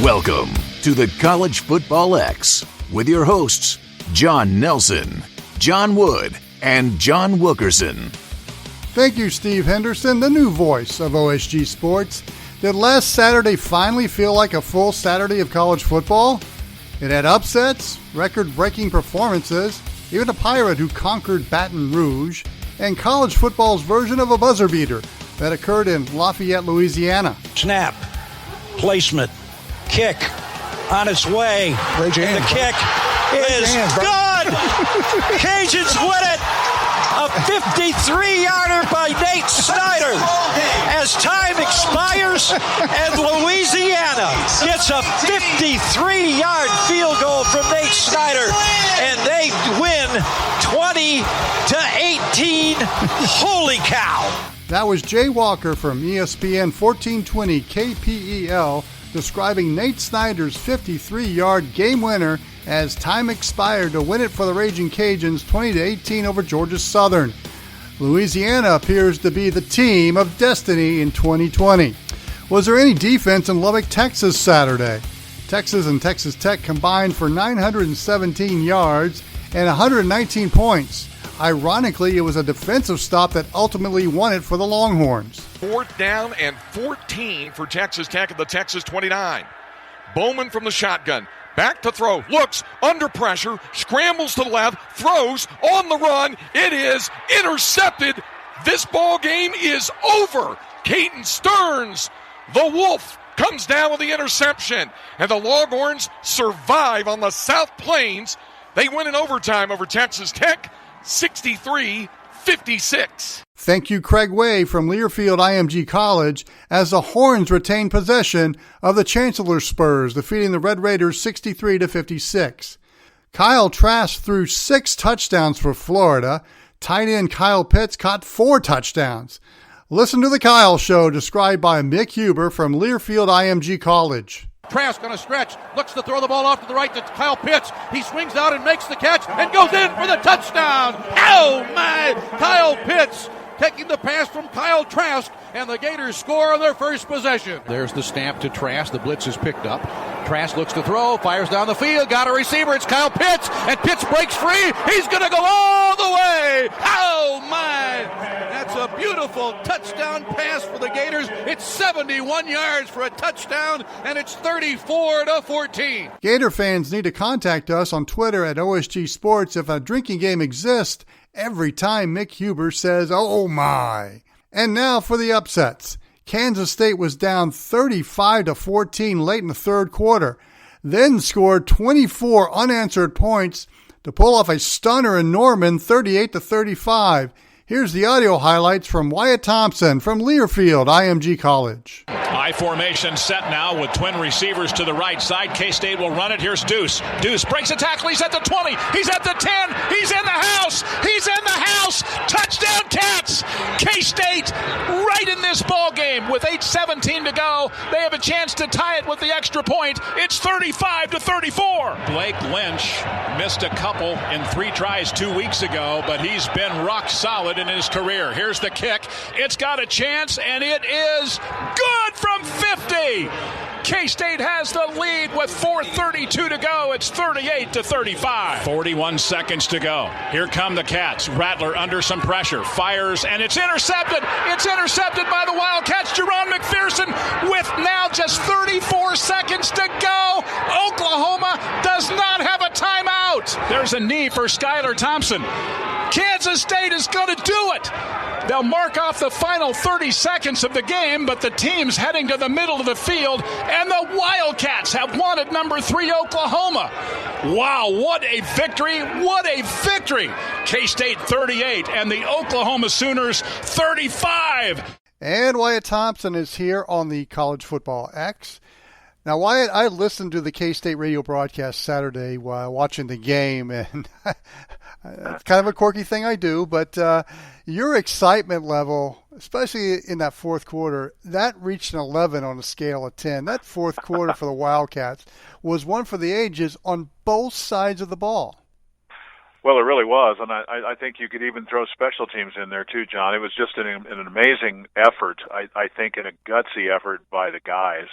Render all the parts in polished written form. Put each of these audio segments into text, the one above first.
Welcome to the College Football X with your hosts, Jon Nelson, John Wood, and John Wilkerson. Thank you, Steve Henderson, the new voice of OSG Sports. Did last Saturday finally feel like a full Saturday of college football? It had upsets, record-breaking performances, even a Pirate who conquered Baton Rouge, and college football's version of a buzzer beater that occurred in Lafayette, Louisiana. Snap, placement, kick, on its way. And the kick is good! Cajuns win it! A 53-yarder by Nate Snyder as time expires and Louisiana gets a 53-yard field goal from Nate Snyder and they win 20-18. Holy cow! That was Jay Walker from ESPN 1420 KPEL describing Nate Snyder's 53-yard game winner as time expired to win it for the Raging Cajuns 20-18 over Georgia Southern. Louisiana appears to be the team of destiny in 2020. Was there any defense in Lubbock, Texas Saturday? Texas and Texas Tech combined for 917 yards and 119 points. Ironically, it was a defensive stop that ultimately won it for the Longhorns. 4th down and 14 for Texas Tech at the Texas 29. Bowman from the shotgun. Back to throw. Looks under pressure. Scrambles to the left. Throws on the run. It is intercepted. This ball game is over. Caden Stearns, the Wolf, comes down with the interception. And the Longhorns survive on the South Plains. They win in overtime over Texas Tech. 63-56. Thank you, Craig Way from Learfield IMG College, as the Horns retain possession of the Chancellor Spurs, defeating the Red Raiders 63-56. Kyle Trask threw 6 touchdowns for Florida. Tight end Kyle Pitts caught 4 touchdowns. Listen to the Kyle Show, described by Mick Huber from Learfield IMG College. Trask on a stretch, looks to throw the ball off to the right to Kyle Pitts. He swings out and makes the catch and goes in for the touchdown. Oh my! Kyle Pitts taking the pass from Kyle Trask, and the Gators score on their first possession. There's the snap to Trask. The blitz is picked up. Trask looks to throw, fires down the field, got a receiver. It's Kyle Pitts, and Pitts breaks free. He's going to go all the way. Oh my! That's a beautiful touchdown pass for the Gators. It's 71 yards for a touchdown, and it's 34-14. Gator fans need to contact us on Twitter at OSG Sports if a drinking game exists every time Mick Huber says, oh my. And now for the upsets. Kansas State was down 35-14 late in the third quarter, then scored 24 unanswered points to pull off a stunner in Norman 38-35. Here's the audio highlights from Wyatt Thompson from Learfield IMG College. I formation set now with twin receivers to the right side. K-State will run it. Here's Deuce. Deuce breaks a tackle. He's at the 20. He's at the 10. He's in the house. He's in the house. Touchdown Cats. K-State right in this ball game with 8:17 to go. They have a chance to tie it with the extra point. It's 35-34. Blake Lynch missed a couple in 3 tries 2 weeks ago, but he's been rock solid in his career. Here's the kick. It's got a chance, and it is good from 50. K-State has the lead with 4:32 to go. It's 38-35. 41 seconds to go. Here come the Cats. Rattler under some pressure. Fires, and it's intercepted. It's intercepted by the Wildcats. Jerron McPherson with now just 34 seconds to go. Oklahoma does not have a timeout. There's a knee for Skylar Thompson. Kansas State is going to do it. They'll mark off the final 30 seconds of the game, but the team's heading to the middle of the field, and the Wildcats have won at number 3 Oklahoma. Wow, what a victory. What a victory. K-State 38 and the Oklahoma Sooners 35. And Wyatt Thompson is here on the College Football X. Now, Wyatt, I listened to the K-State radio broadcast Saturday while watching the game, and it's kind of a quirky thing I do, but your excitement level, especially in that fourth quarter, that reached an 11 on a scale of 10. That fourth quarter for the Wildcats was one for the ages on both sides of the ball. Well, it really was, and I think you could even throw special teams in there too, John. It was just an amazing effort, I think, and a gutsy effort by the guys.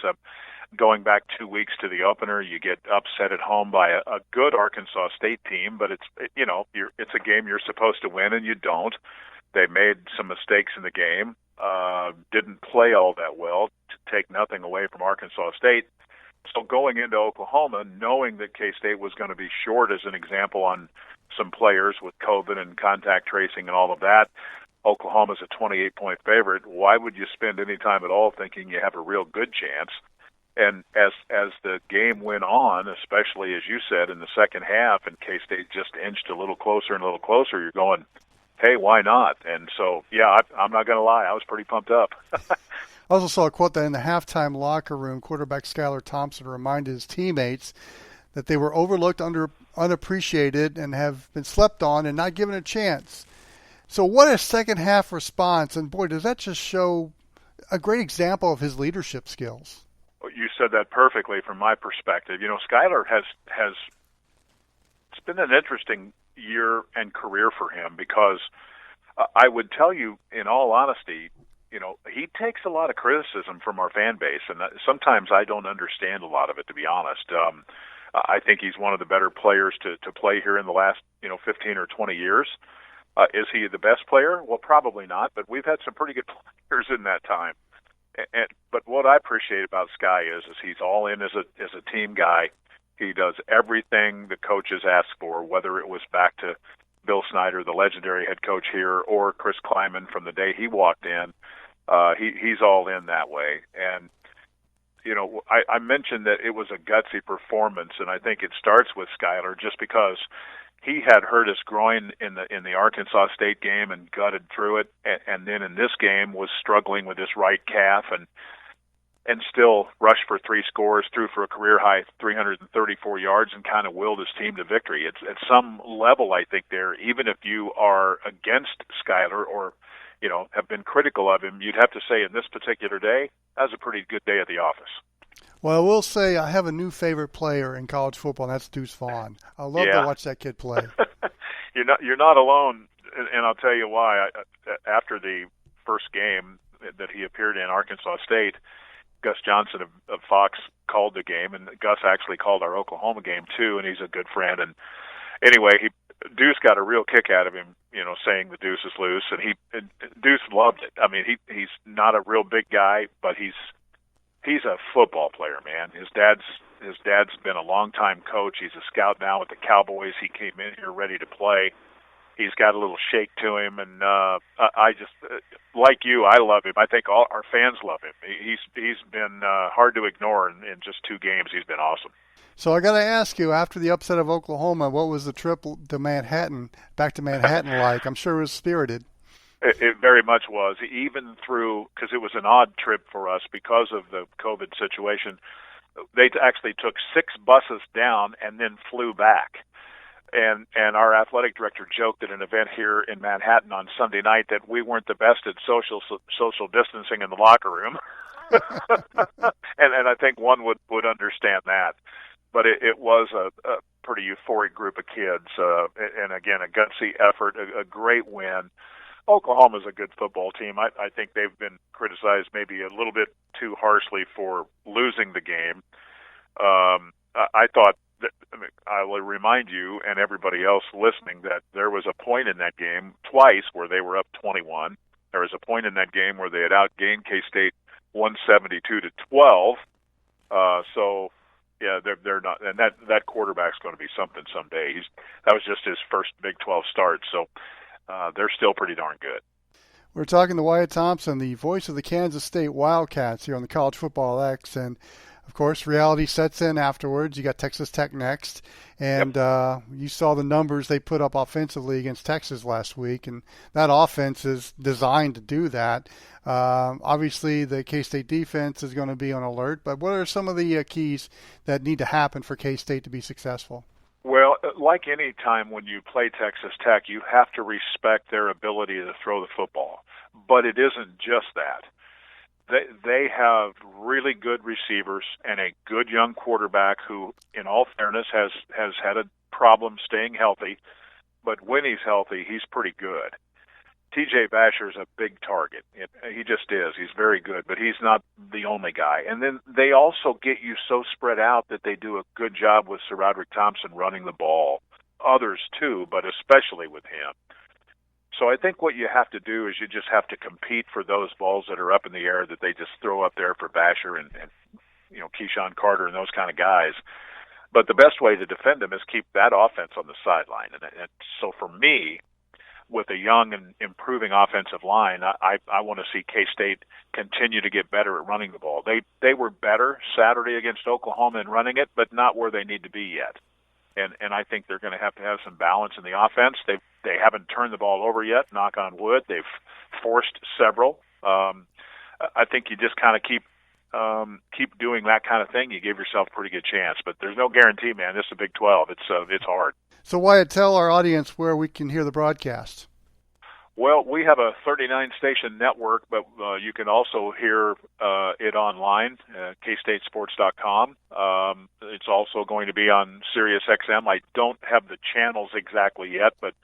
going back 2 weeks to the opener, you get upset at home by a good Arkansas State team, but it's a game you're supposed to win, and you don't. They made some mistakes in the game, didn't play all that well, to take nothing away from Arkansas State. So going into Oklahoma, knowing that K-State was going to be short, as an example, on some players with COVID and contact tracing and all of that, Oklahoma's a 28-point favorite. Why would you spend any time at all thinking you have a real good chance? And as the game went on, especially, as you said, in the second half, and K-State just inched a little closer and a little closer, you're going, hey, why not? And so, yeah, I'm not going to lie, I was pretty pumped up. I also saw a quote that in the halftime locker room, quarterback Skylar Thompson reminded his teammates that they were overlooked, unappreciated, and have been slept on and not given a chance. So what a second-half response. And, boy, does that just show a great example of his leadership skills. You said that perfectly from my perspective. Skylar has it's been an interesting year and career for him because I would tell you, in all honesty, he takes a lot of criticism from our fan base, and sometimes I don't understand a lot of it, to be honest. I think he's one of the better players to play here in the last 15 or 20 years. Is he the best player? Well, probably not, but we've had some pretty good players in that time. But what I appreciate about Sky is he's all in as a team guy. He does everything the coaches ask for, whether it was back to Bill Snyder, the legendary head coach here, or Chris Kleiman from the day he walked in. He's all in that way. And, I mentioned that it was a gutsy performance, and I think it starts with Skylar just because he had hurt his groin in the Arkansas State game and gutted through it, and then in this game was struggling with his right calf and still rushed for 3 scores, threw for a career-high 334 yards, and kind of willed his team to victory. It's at some level, I think, there, even if you are against Skylar or have been critical of him, you'd have to say in this particular day, that was a pretty good day at the office. Well, I will say I have a new favorite player in college football, and that's Deuce Vaughn. I love to watch that kid play. You're not alone, and I'll tell you why. After the first game that he appeared in, Arkansas State, Gus Johnson of Fox called the game, and Gus actually called our Oklahoma game too, and he's a good friend. And anyway, Deuce got a real kick out of him, saying the Deuce is loose, and Deuce loved it. I mean, he's not a real big guy, but he's a football player, man. His dad's been a longtime coach. He's a scout now with the Cowboys. He came in here ready to play. He's got a little shake to him, and I just like you, I love him. I think all our fans love him. He's been hard to ignore in just 2 games. He's been awesome. So I got to ask you, after the upset of Oklahoma, what was the trip to back to Manhattan like? I'm sure it was spirited. It very much was, even through, because it was an odd trip for us because of the COVID situation. They actually took 6 buses down and then flew back. And our athletic director joked at an event here in Manhattan on Sunday night that we weren't the best at social distancing in the locker room. and I think one would understand that. But it was a pretty euphoric group of kids. And again, a gutsy effort, a great win. Oklahoma's a good football team. I think they've been criticized maybe a little bit too harshly for losing the game. I thought that, I will remind you and everybody else listening that there was a point in that game twice where they were up 21. There was a point in that game where they had outgained K-State 172-12. So yeah, they're not, and that quarterback's going to be something someday. That was just his first Big 12 start. So. They're still pretty darn good. We're talking to Wyatt Thompson, the voice of the Kansas State Wildcats here on the College Football X. And, of course, reality sets in afterwards. You got Texas Tech next. And you saw the numbers they put up offensively against Texas last week. And that offense is designed to do that. Obviously, the K-State defense is going to be on alert. But what are some of the keys that need to happen for K-State to be successful? Well, like any time when you play Texas Tech, you have to respect their ability to throw the football. But it isn't just that. They have really good receivers and a good young quarterback who, in all fairness, has had a problem staying healthy. But when he's healthy, he's pretty good. TJ Basher's a big target. He just is. He's very good, but he's not the only guy. And then they also get you so spread out that they do a good job with Sir Roderick Thompson running the ball. Others too, but especially with him. So I think what you have to do is you just have to compete for those balls that are up in the air that they just throw up there for Basher and Keyshawn Carter and those kind of guys. But the best way to defend them is keep that offense on the sideline. And so for me, with a young and improving offensive line, I want to see K-State continue to get better at running the ball. They were better Saturday against Oklahoma in running it, but not where they need to be yet. And I think they're going to have some balance in the offense. They haven't turned the ball over yet, knock on wood. They've forced several. I think you just kind of keep doing that kind of thing. You give yourself a pretty good chance. But there's no guarantee, man. This is a Big 12. It's hard. So, Wyatt, tell our audience where we can hear the broadcast. Well, we have a 39-station network, but you can also hear it online, kstatesports.com. It's also going to be on Sirius XM. I don't have the channels exactly yet, but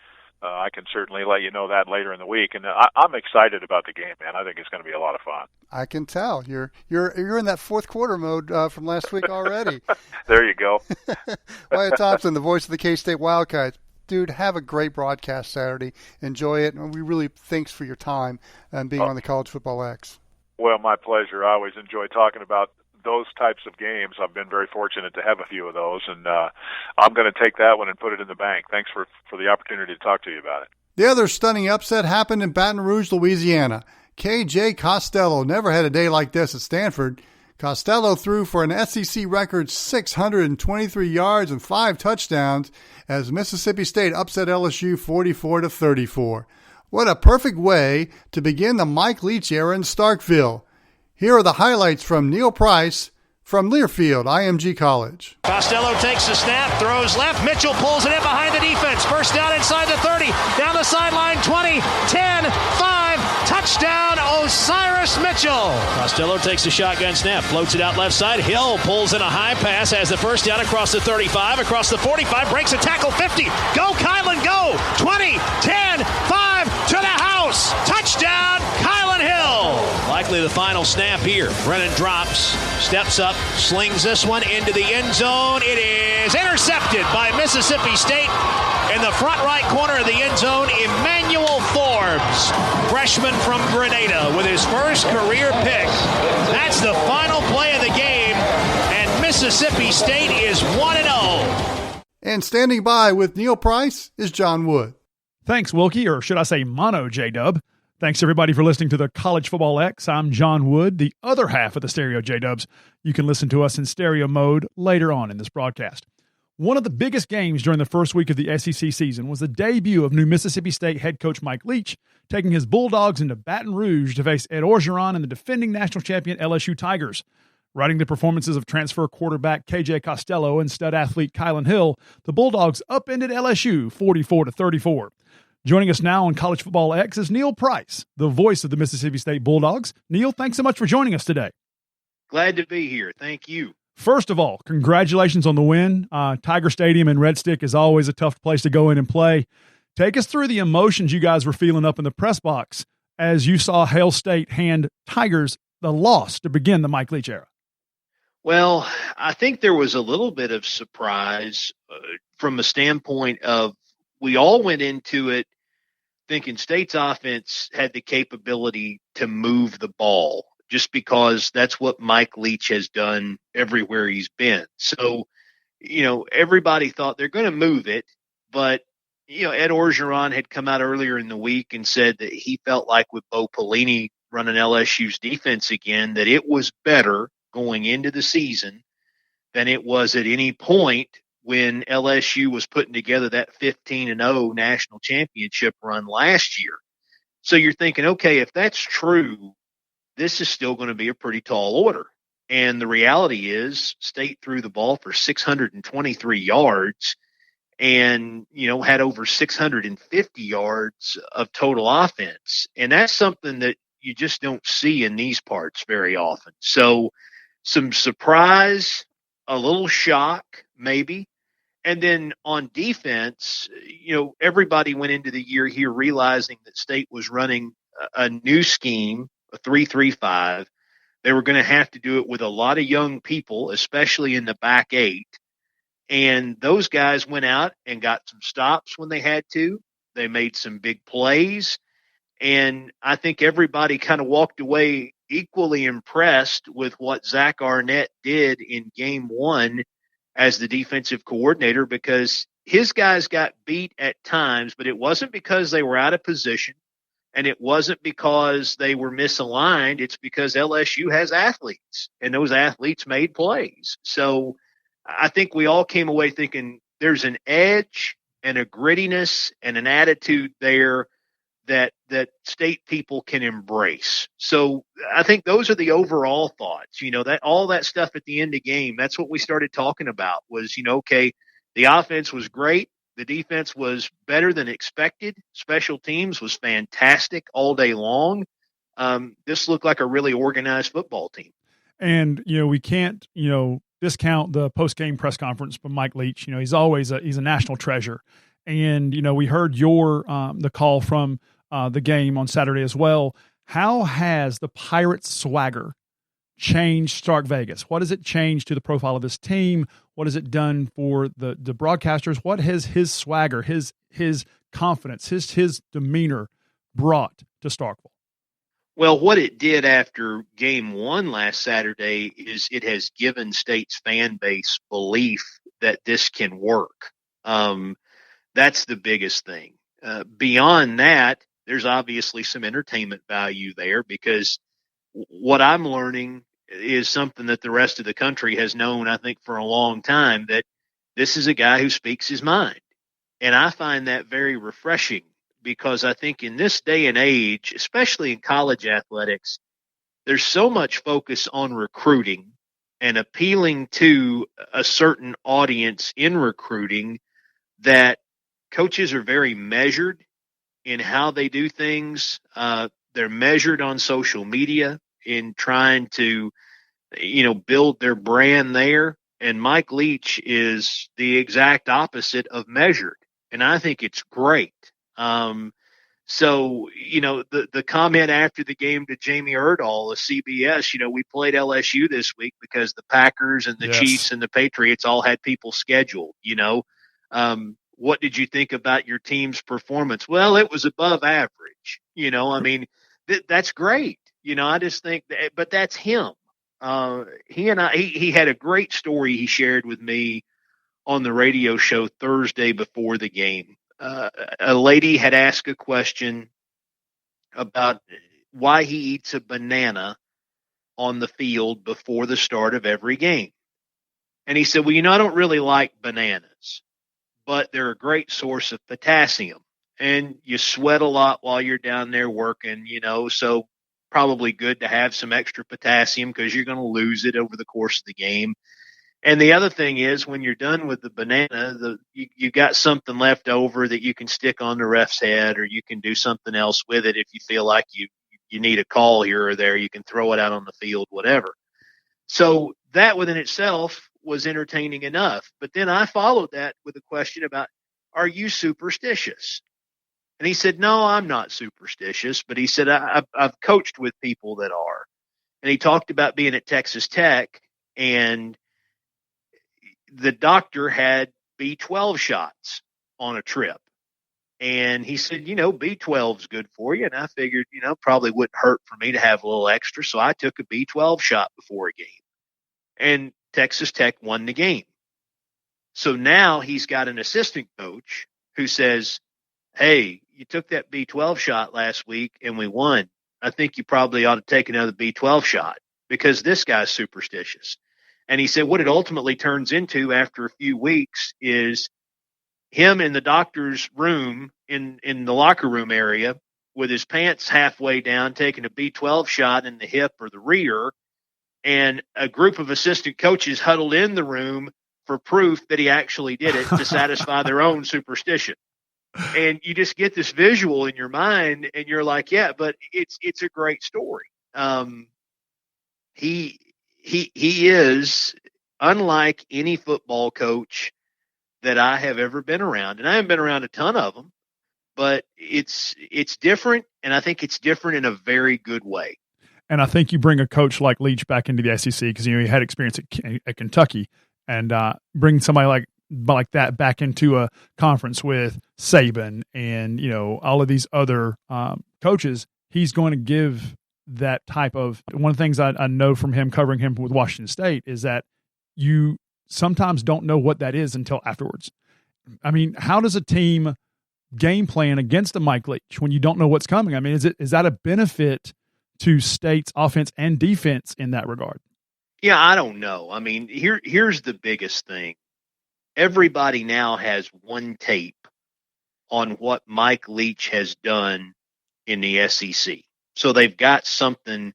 I can certainly let you know that later in the week. And I'm excited about the game, man. I think it's going to be a lot of fun. I can tell. You're in that fourth quarter mode from last week already. There you go. Wyatt Thompson, the voice of the K-State Wildcats. Dude, have a great broadcast Saturday. Enjoy it. And we really thanks for your time and being on the College Football X. Well, my pleasure. I always enjoy talking about those types of games. I've been very fortunate to have a few of those, and I'm going to take that one and put it in the bank. Thanks for the opportunity to talk to you about it. The other stunning upset happened in Baton Rouge, Louisiana. KJ Costello never had a day like this at Stanford. Costello threw for an SEC record 623 yards and 5 touchdowns as Mississippi State upset LSU 44-34. What a perfect way to begin the Mike Leach era in Starkville. Here are the highlights from Neil Price from Learfield, IMG College. Costello takes the snap, throws left. Mitchell pulls it in behind the defense. First down inside the 30, down the sideline, 20, 10, 5, touchdown Osiris Mitchell. Costello takes the shotgun snap, floats it out left side. Hill pulls in a high pass, has the first down across the 35, across the 45, breaks a tackle, 50. Go Kylan, go! 20, 10, 5, to the house. Touchdown Kylan Hill. Likely the final snap here. Brennan drops, steps up, slings this one into the end zone. It is intercepted by Mississippi State. In the front right corner of the end zone, Emmanuel Forbes, freshman from Grenada, with his first career pick. That's the final play of the game, and Mississippi State is 1-0. And standing by with Neil Price is John Wood. Thanks, Wilkie, or should I say Mono J-Dub. Thanks, everybody, for listening to the College Football X. I'm John Wood, the other half of the Stereo J-Dubs. You can listen to us in stereo mode later on in this broadcast. One of the biggest games during the first week of the SEC season was the debut of new Mississippi State head coach Mike Leach, taking his Bulldogs into Baton Rouge to face Ed Orgeron and the defending national champion LSU Tigers. Riding the performances of transfer quarterback KJ Costello and stud athlete Kylan Hill, the Bulldogs upended LSU 44-34. Joining us now on College Football X is Neil Price, the voice of the Mississippi State Bulldogs. Neil, thanks so much for joining us today. Glad to be here. Thank you. First of all, congratulations on the win. Tiger Stadium in Red Stick is always a tough place to go in and play. Take us through the emotions you guys were feeling up in the press box as you saw Hail State hand Tigers the loss to begin the Mike Leach era. Well, I think there was a little bit of surprise from a standpoint of we all went into it thinking State's offense had the capability to move the ball just because that's what Mike Leach has done everywhere he's been. So, everybody thought they're going to move it, but, Ed Orgeron had come out earlier in the week and said that he felt like with Bo Pelini running LSU's defense again, that it was better going into the season than it was at any point when LSU was putting together that 15-0 national championship run last year. So you're thinking, okay, if that's true, this is still going to be a pretty tall order. And the reality is State threw the ball for 623 yards and, had over 650 yards of total offense. And that's something that you just don't see in these parts very often. So some surprise, a little shock maybe, And then on defense, everybody went into the year here realizing that State was running a new scheme, a 3-3-5. They were going to have to do it with a lot of young people, especially in the back eight. And those guys went out and got some stops when they had to. They made some big plays. And I think everybody kind of walked away equally impressed with what Zach Arnett did in game one as the defensive coordinator, because his guys got beat at times, but it wasn't because they were out of position and it wasn't because they were misaligned. It's because LSU has athletes and those athletes made plays. So I think we all came away thinking there's an edge and a grittiness and an attitude there that State people can embrace. So I think those are the overall thoughts, that all that stuff at the end of game, that's what we started talking about was, okay, the offense was great. The defense was better than expected. Special teams was fantastic all day long. This looked like a really organized football team. And, we can't, discount the post-game press conference from Mike Leach. He's always he's a national treasure. And, we heard the call from the game on Saturday as well. How has the Pirates swagger changed Stark Vegas? What has it changed to the profile of this team? What has it done for the broadcasters? What has his swagger, his confidence, his demeanor brought to Starkville? Well, what it did after game one last Saturday is it has given State's fan base belief that this can work. That's the biggest thing. Beyond that, there's obviously some entertainment value there, because what I'm learning is something that the rest of the country has known, I think, for a long time, that this is a guy who speaks his mind. And I find that very refreshing, because I think in this day and age, especially in college athletics, there's so much focus on recruiting and appealing to a certain audience in recruiting that coaches are very measured in how they do things. They're measured on social media in trying to, build their brand there. And Mike Leach is the exact opposite of measured. And I think it's great. So, the comment after the game to Jamie Erdahl of CBS, we played LSU this week because the Packers and the Chiefs and the Patriots all had people scheduled, what did you think about your team's performance? Well, it was above average. That's great. I just think that, but that's him. He had a great story he shared with me on the radio show Thursday before the game. A lady had asked a question about why he eats a banana on the field before the start of every game. And he said, well, I don't really like bananas, but they're a great source of potassium. And you sweat a lot while you're down there working, so probably good to have some extra potassium because you're going to lose it over the course of the game. And the other thing is, when you're done with the banana, you got something left over that you can stick on the ref's head, or you can do something else with it if you feel like you need a call here or there. You can throw it out on the field, whatever. So that within itself was entertaining enough. But then I followed that with a question about, are you superstitious? And he said, no, I'm not superstitious. But he said, I've coached with people that are. And he talked about being at Texas Tech, and the doctor had B12 shots on a trip. And he said, B12 is good for you. And I figured, probably wouldn't hurt for me to have a little extra. So I took a B12 shot before a game. And Texas Tech won the game. So now he's got an assistant coach who says, hey, you took that B12 shot last week and we won. I think you probably ought to take another B12 shot because this guy's superstitious. And he said what it ultimately turns into after a few weeks is him in the doctor's room in the locker room area with his pants halfway down, taking a B12 shot in the hip or the rear, and a group of assistant coaches huddled in the room for proof that he actually did it to satisfy their own superstition. And you just get this visual in your mind and you're like, yeah, but it's a great story. He is unlike any football coach that I have ever been around. And I haven't been around a ton of them, but it's different, and I think it's different in a very good way. And I think you bring a coach like Leach back into the SEC because he had experience at Kentucky, and bring somebody like that back into a conference with Saban and all of these other coaches. He's going to give that type of. One of the things I know from him covering him with Washington State is that you sometimes don't know what that is until afterwards. I mean, how does a team game plan against a Mike Leach when you don't know what's coming? I mean, is that a benefit to State's offense and defense in that regard? Yeah, I don't know. I mean, here's the biggest thing. Everybody now has one tape on what Mike Leach has done in the SEC. So they've got something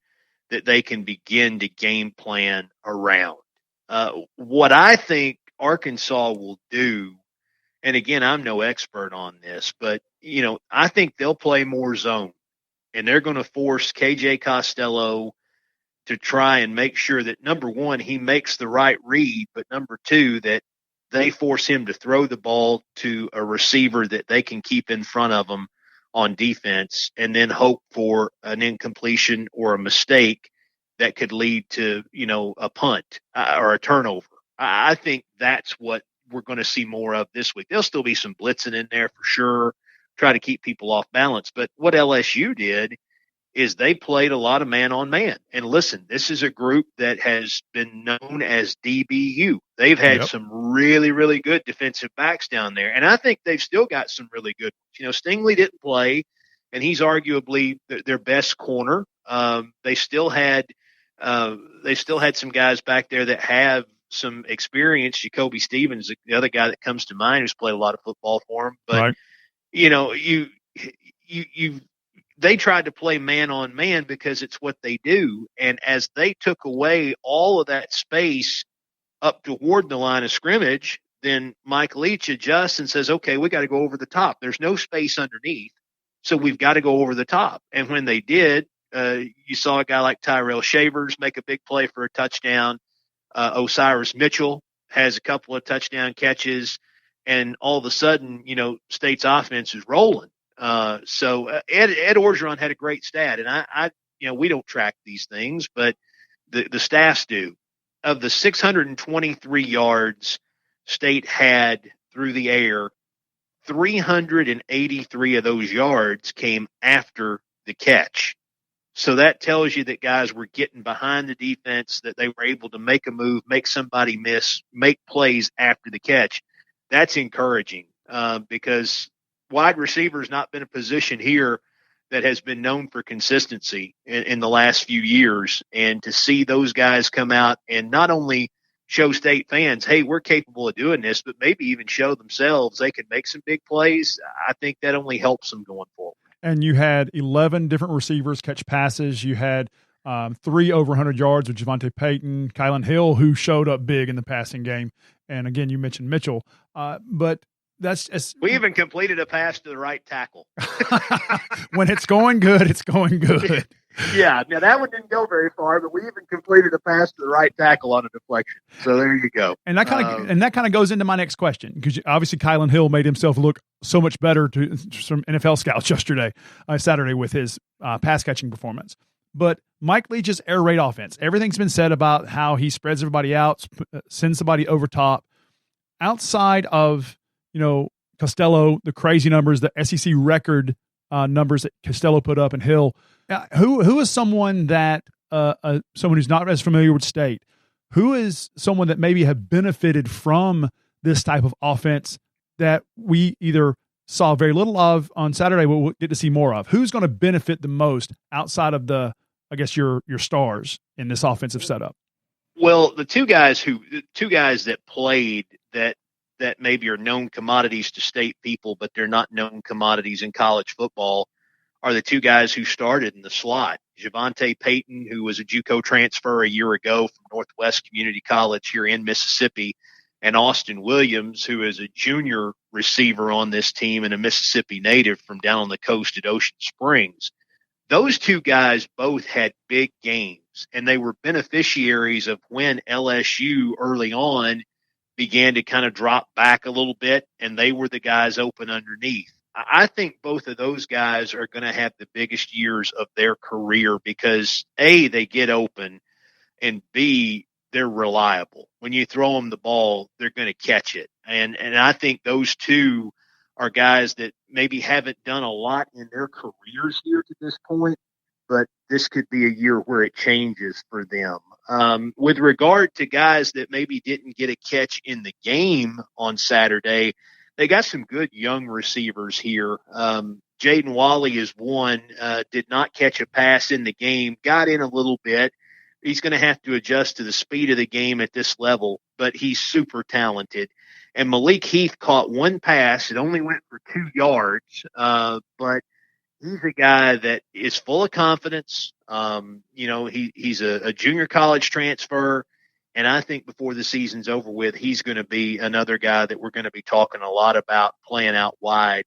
that they can begin to game plan around. What I think Arkansas will do, and again, I'm no expert on this, but, I think they'll play more zone. And they're going to force KJ Costello to try and make sure that, number one, he makes the right read, but number two, that they force him to throw the ball to a receiver that they can keep in front of them on defense, and then hope for an incompletion or a mistake that could lead to, a punt or a turnover. I think that's what we're going to see more of this week. There'll still be some blitzing in there for sure, try to keep people off balance. But what LSU did is they played a lot of man-on-man. And listen, this is a group that has been known as DBU. They've had some really, really good defensive backs down there. And I think they've still got some really good ones. Stingley didn't play, and he's arguably their best corner. They still had some guys back there that have some experience. Jacoby Stevens, the other guy that comes to mind, who's played a lot of football for him. But, right. They tried to play man on man because it's what they do. And as they took away all of that space up toward the line of scrimmage, then Mike Leach adjusts and says, okay, we got to go over the top. There's no space underneath, so we've got to go over the top. And when they did, you saw a guy like Tyrell Shavers make a big play for a touchdown. Osiris Mitchell has a couple of touchdown catches. And all of a sudden, State's offense is rolling. So Ed Orgeron had a great stat, and I we don't track these things, but the staffs do. Of the 623 yards State had through the air, 383 of those yards came after the catch. So that tells you that guys were getting behind the defense, that they were able to make a move, make somebody miss, make plays after the catch. That's encouraging because wide receiver has not been a position here that has been known for consistency in the last few years. And to see those guys come out and not only show State fans, hey, we're capable of doing this, but maybe even show themselves they can make some big plays, I think that only helps them going forward. And you had 11 different receivers catch passes. You had 3 over 100 yards with Javonte Payton, Kylan Hill, who showed up big in the passing game. And again, you mentioned Mitchell, but we even completed a pass to the right tackle. When it's going good, it's going good. Yeah, now that one didn't go very far, but we even completed a pass to the right tackle on a deflection. So there you go. And that kind of goes into my next question, because obviously Kylan Hill made himself look so much better to some NFL scouts Saturday with his pass catching performance. But Mike Leach's air raid offense, everything's been said about how he spreads everybody out, sends somebody over top. Outside of Costello, the crazy numbers, the SEC record numbers that Costello put up, and Hill. Who is someone that someone who's not as familiar with State? Who is someone that maybe have benefited from this type of offense that we either saw very little of on Saturday, but we'll get to see more of? Who's going to benefit the most outside of your stars in this offensive setup? Well, the two guys that played that maybe are known commodities to State people, but they're not known commodities in college football, are the two guys who started in the slot. Javonte Payton, who was a JUCO transfer a year ago from Northwest Community College here in Mississippi, and Austin Williams, who is a junior receiver on this team and a Mississippi native from down on the coast at Ocean Springs. Those two guys both had big games, and they were beneficiaries of when LSU early on began to kind of drop back a little bit, and they were the guys open underneath. I think both of those guys are going to have the biggest years of their career because, A, they get open, and B, they're reliable. When you throw them the ball, they're going to catch it. And I think those two are guys that maybe haven't done a lot in their careers here to this point, but this could be a year where it changes for them. With regard to guys that maybe didn't get a catch in the game on Saturday, they got some good young receivers here. Jaden Walley is one, did not catch a pass in the game, got in a little bit. He's going to have to adjust to the speed of the game at this level, but he's super talented. And Malik Heath caught one pass. It only went for 2 yards, but he's a guy that is full of confidence. He's a junior college transfer, and I think before the season's over with, he's going to be another guy that we're going to be talking a lot about playing out wide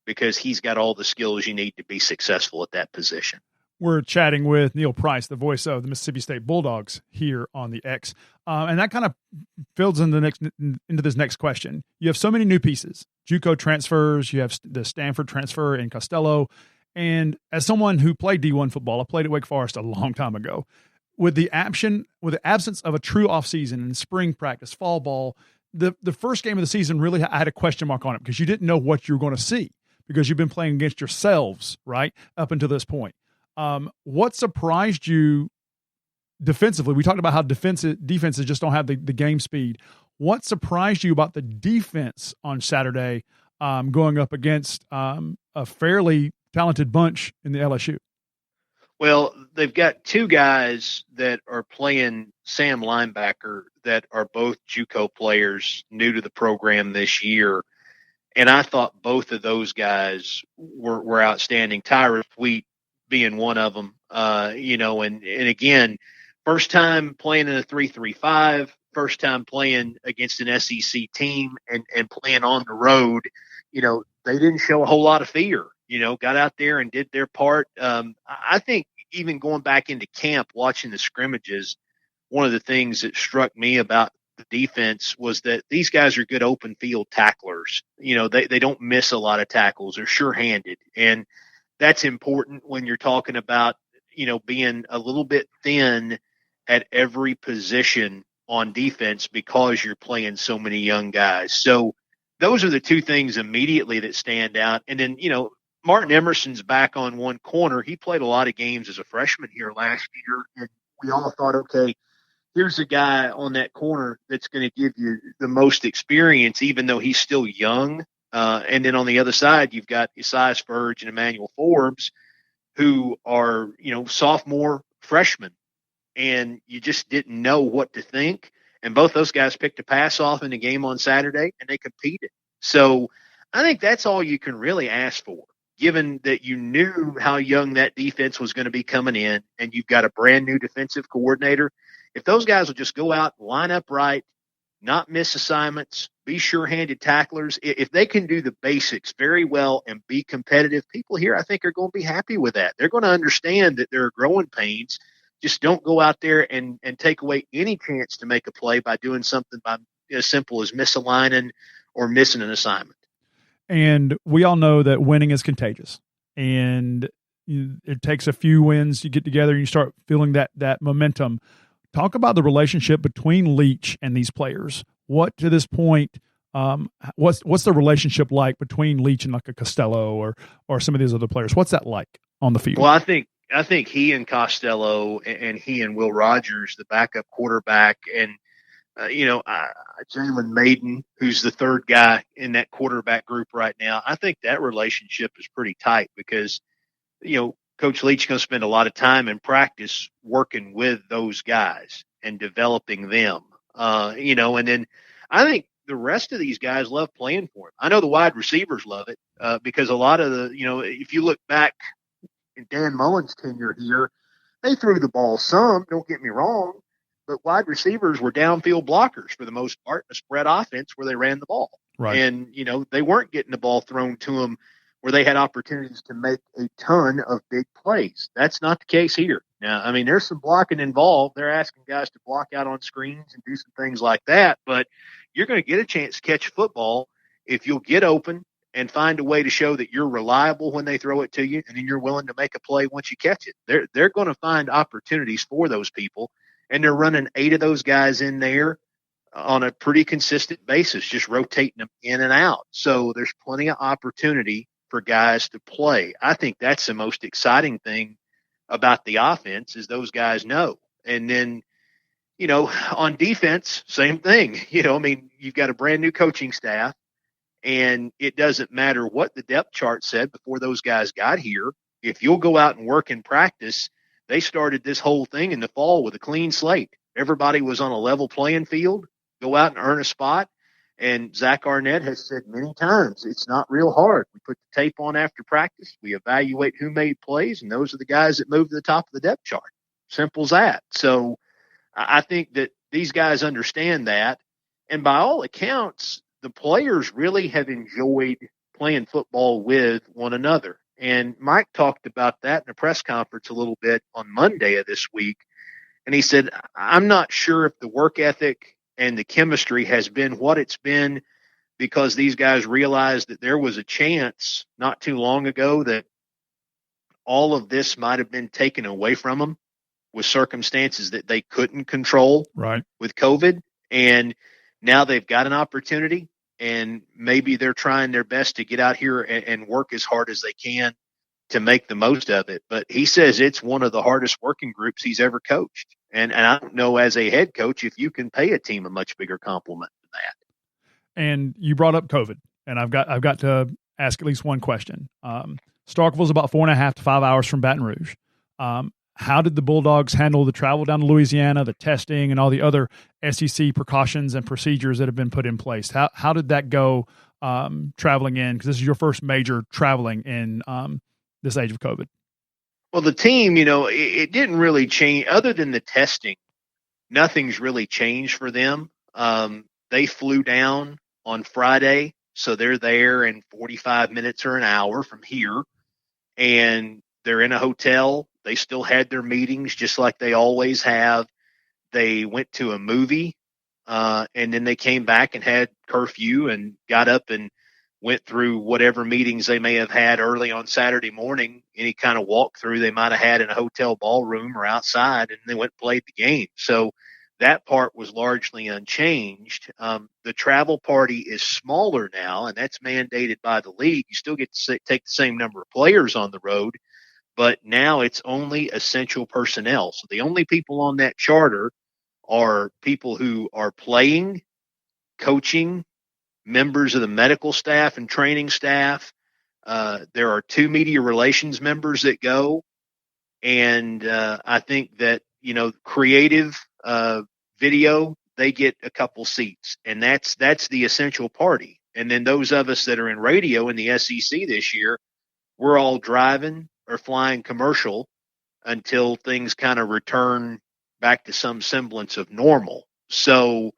because he's got all the skills you need to be successful at that position. We're chatting with Neil Price, the voice of the Mississippi State Bulldogs, here on the X. And that kind of builds into this next question. You have so many new pieces, JUCO transfers, you have the Stanford transfer in Costello. And as someone who played D1 football, I played at Wake Forest a long time ago. With the absence of a true offseason and spring practice, fall ball, the first game of the season really I had a question mark on it because you didn't know what you were going to see because you've been playing against yourselves, right, up until this point. What surprised you defensively? We talked about how defenses just don't have the game speed. What surprised you about the defense on Saturday going up against a fairly talented bunch in the LSU? Well, they've got 2 guys that are playing Sam linebacker that are both JUCO players new to the program this year. And I thought both of those guys were outstanding. Tyra Sweet being one of them, and again, first time playing in a 3-3-5, first time playing against an SEC team and playing on the road. They didn't show a whole lot of fear, got out there and did their part. I think even going back into camp, watching the scrimmages, one of the things that struck me about the defense was that these guys are good open field tacklers. They don't miss a lot of tackles. They're sure-handed. And that's important when you're talking about, being a little bit thin at every position on defense because you're playing so many young guys. So those are the 2 things immediately that stand out. And then, Martin Emerson's back on one corner. He played a lot of games as a freshman here last year. And we all thought, okay, here's a guy on that corner that's going to give you the most experience, even though he's still young. And then on the other side, you've got Isaiah Spurge and Emmanuel Forbes, who are, sophomore freshmen. And you just didn't know what to think. And both those guys picked a pass off in the game on Saturday, and they competed. So I think that's all you can really ask for, given that you knew how young that defense was going to be coming in, and you've got a brand new defensive coordinator. If those guys will just go out, line up right, not miss assignments, be sure-handed tacklers. If they can do the basics very well and be competitive, people here I think are going to be happy with that. They're going to understand that there are growing pains. Just don't go out there and take away any chance to make a play by doing something as simple as misaligning or missing an assignment. And we all know that winning is contagious. And it takes a few wins. You get together and you start feeling that momentum. Talk about the relationship between Leach and these players. What to this point, what's the relationship like between Leach and like a Costello or some of these other players? What's that like on the field? Well, I think he and Costello and he and Will Rogers, the backup quarterback, and Jalen Maiden, who's the 3rd guy in that quarterback group right now. I think that relationship is pretty tight because Coach Leach is going to spend a lot of time in practice working with those guys and developing them, and then I think the rest of these guys love playing for him. I know the wide receivers love it because a lot of if you look back in Dan Mullen's tenure here, they threw the ball some, don't get me wrong, but wide receivers were downfield blockers for the most part, a spread offense where they ran the ball. Right. And, they weren't getting the ball thrown to them where they had opportunities to make a ton of big plays. That's not the case here. Now, I mean, there's some blocking involved. They're asking guys to block out on screens and do some things like that, but you're going to get a chance to catch football if you'll get open and find a way to show that you're reliable when they throw it to you, and then you're willing to make a play once you catch it. They're going to find opportunities for those people, and they're running 8 of those guys in there on a pretty consistent basis, just rotating them in and out. So there's plenty of opportunity for guys to play. I think that's the most exciting thing about the offense is those guys know. And then, you know, on defense, same thing. You know, I mean, you've got a brand new coaching staff, and it doesn't matter what the depth chart said before those guys got here. If you'll go out and work in practice, they started this whole thing in the fall with a clean slate. Everybody was on a level playing field. Go out and earn a spot. And Zach Arnett has said many times, it's not real hard. We put the tape on after practice. We evaluate who made plays, and those are the guys that move to the top of the depth chart. Simple as that. So I think that these guys understand that. And by all accounts, the players really have enjoyed playing football with one another. And Mike talked about that in a press conference a little bit on Monday of this week. And he said, I'm not sure if the work ethic and the chemistry has been what it's been because these guys realized that there was a chance not too long ago that all of this might have been taken away from them with circumstances that they couldn't control with COVID. And now they've got an opportunity, and maybe they're trying their best to get out here and work as hard as they can to make the most of it. But he says it's one of the hardest working groups he's ever coached. And I don't know as a head coach if you can pay a team a much bigger compliment than that. And you brought up COVID, and I've got to ask at least one question. Starkville's about 4.5 to 5 hours from Baton Rouge. How did the Bulldogs handle the travel down to Louisiana, the testing, and all the other SEC precautions and procedures that have been put in place? How did that go traveling in? Because this is your first major traveling in this age of COVID. Well, the team, you know, it didn't really change. Other than the testing, nothing's really changed for them. They flew down on Friday, so they're there in 45 minutes or an hour from here, and they're in a hotel. They still had their meetings just like they always have. They went to a movie, and then they came back and had curfew and got up and went through whatever meetings they may have had early on Saturday morning, any kind of walkthrough they might have had in a hotel ballroom or outside, and they went and played the game. So that part was largely unchanged. The travel party is smaller now, and that's mandated by the league. You still get to take the same number of players on the road, but now it's only essential personnel. So the only people on that charter are people who are playing, coaching, members of the medical staff and training staff. There are 2 media relations members that go. And I think that, you know, creative video, they get a couple seats. And that's the essential party. And then those of us that are in radio in the SEC this year, we're all driving or flying commercial until things kind of return back to some semblance of normal. So,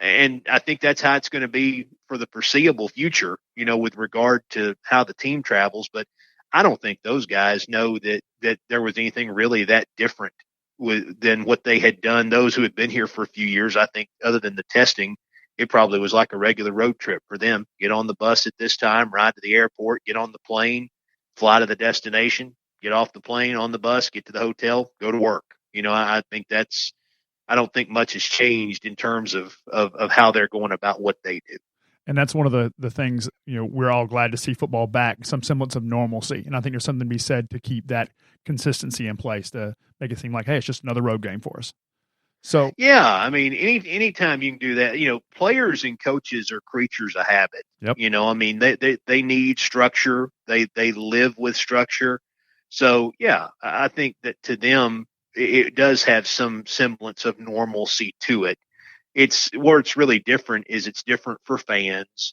and I think that's how it's going to be for the foreseeable future, you know, with regard to how the team travels. But I don't think those guys know that there was anything really that different than what they had done. Those who had been here for a few years, I think, other than the testing, it probably was like a regular road trip for them. Get on the bus at this time, ride to the airport, get on the plane, fly to the destination, get off the plane, on the bus, get to the hotel, go to work. You know, I think I don't think much has changed in terms of how they're going about what they do. And that's one of the things, you know, we're all glad to see football back, some semblance of normalcy. And I think there's something to be said to keep that consistency in place to make it seem like, hey, it's just another road game for us. So, yeah, I mean, anytime you can do that, you know, players and coaches are creatures of habit. Yep. You know, I mean, they need structure. They live with structure. So, yeah, I think that to them, it does have some semblance of normalcy to it. It's where it's really different is it's different for fans.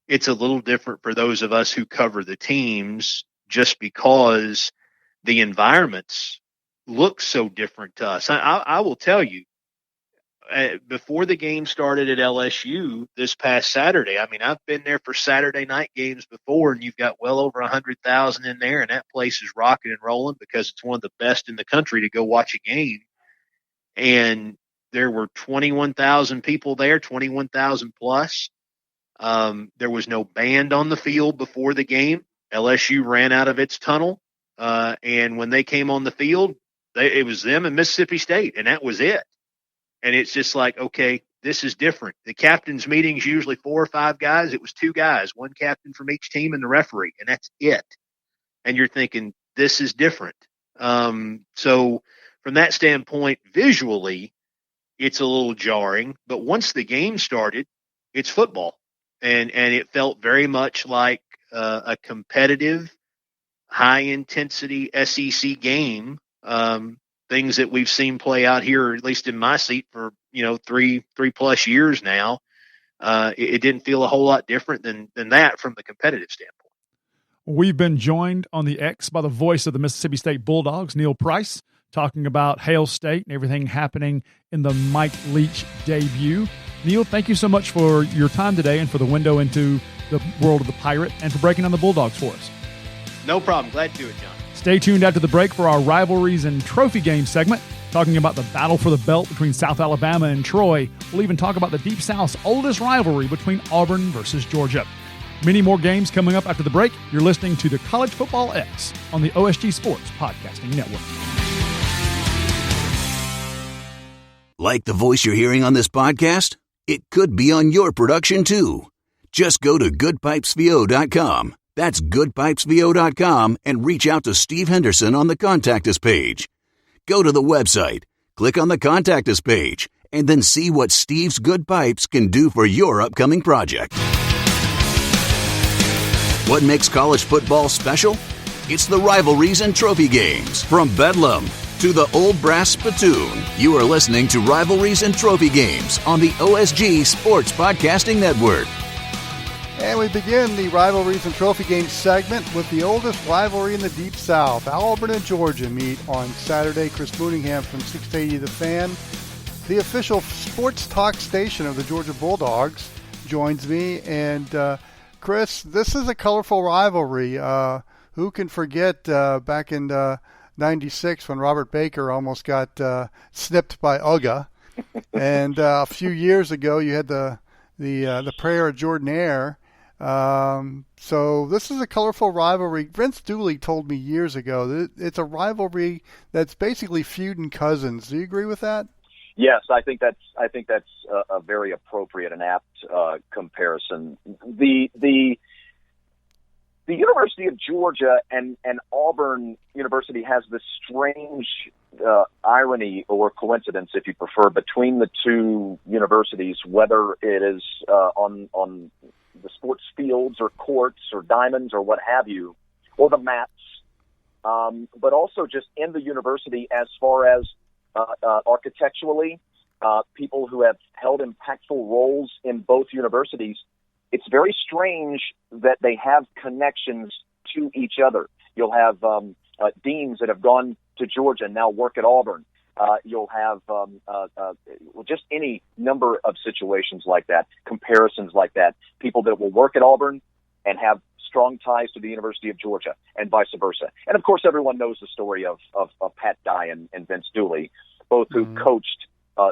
It's a little different for those of us who cover the teams just because the environments look so different to us. I will tell you, before the game started at LSU this past Saturday. I mean, I've been there for Saturday night games before, and you've got well over 100,000 in there, and that place is rocking and rolling because it's one of the best in the country to go watch a game. And there were 21,000 people there, 21,000 plus. There was no band on the field before the game. LSU ran out of its tunnel, and when they came on the field, it was them and Mississippi State, and that was it. And it's just like, okay, this is different. The captain's meeting is usually 4 or 5 guys. It was 2 guys, one captain from each team and the referee, and that's it. And you're thinking, this is different. So from that standpoint, visually, it's a little jarring. But once the game started, it's football. And it felt very much like a competitive, high-intensity SEC game, things that we've seen play out here, at least in my seat, for 3+ years now. It didn't feel a whole lot different than that from the competitive standpoint. We've been joined on the X by the voice of the Mississippi State Bulldogs, Neil Price, talking about Hail State and everything happening in the Mike Leach debut. Neil, thank you so much for your time today and for the window into the world of the Pirate and for breaking down the Bulldogs for us. No problem. Glad to do it, John. Stay tuned after the break for our Rivalries and Trophy Games segment, talking about the battle for the belt between South Alabama and Troy. We'll even talk about the Deep South's oldest rivalry between Auburn versus Georgia. Many more games coming up after the break. You're listening to the College Football X on the OSG Sports Podcasting Network. Like the voice you're hearing on this podcast? It could be on your production too. Just go to goodpipesvo.com. That's goodpipesvo.com and reach out to Steve Henderson on the Contact Us page. Go to the website, click on the Contact Us page, and then see what Steve's Good Pipes can do for your upcoming project. What makes college football special? It's the Rivalries and Trophy Games. From Bedlam to the Old Brass Spittoon, you are listening to Rivalries and Trophy Games on the OSG Sports Podcasting Network. And we begin the Rivalries and Trophy Games segment with the oldest rivalry in the Deep South. Auburn and Georgia meet on Saturday. Chris Mooneyham from 680 The Fan, the official sports talk station of the Georgia Bulldogs, joins me. And Chris, this is a colorful rivalry. Who can forget back in 96 when Robert Baker almost got snipped by Uga. And a few years ago you had the prayer of Jordan-Hare. So this is a colorful rivalry. Vince Dooley told me years ago that it's a rivalry that's basically feuding cousins. Do you agree with that? Yes, I think that's a very appropriate and apt comparison. The University of Georgia and Auburn University has this strange irony or coincidence, if you prefer, between the two universities, whether it is on the sports fields or courts or diamonds or what have you, or the mats, but also just in the university as far as architecturally, people who have held impactful roles in both universities. It's very strange that they have connections to each other. You'll have deans that have gone to Georgia and now work at Auburn. You'll have just any number of situations like that, comparisons like that, people that will work at Auburn and have strong ties to the University of Georgia and vice versa. And, of course, everyone knows the story of Pat Dye and Vince Dooley, both who coached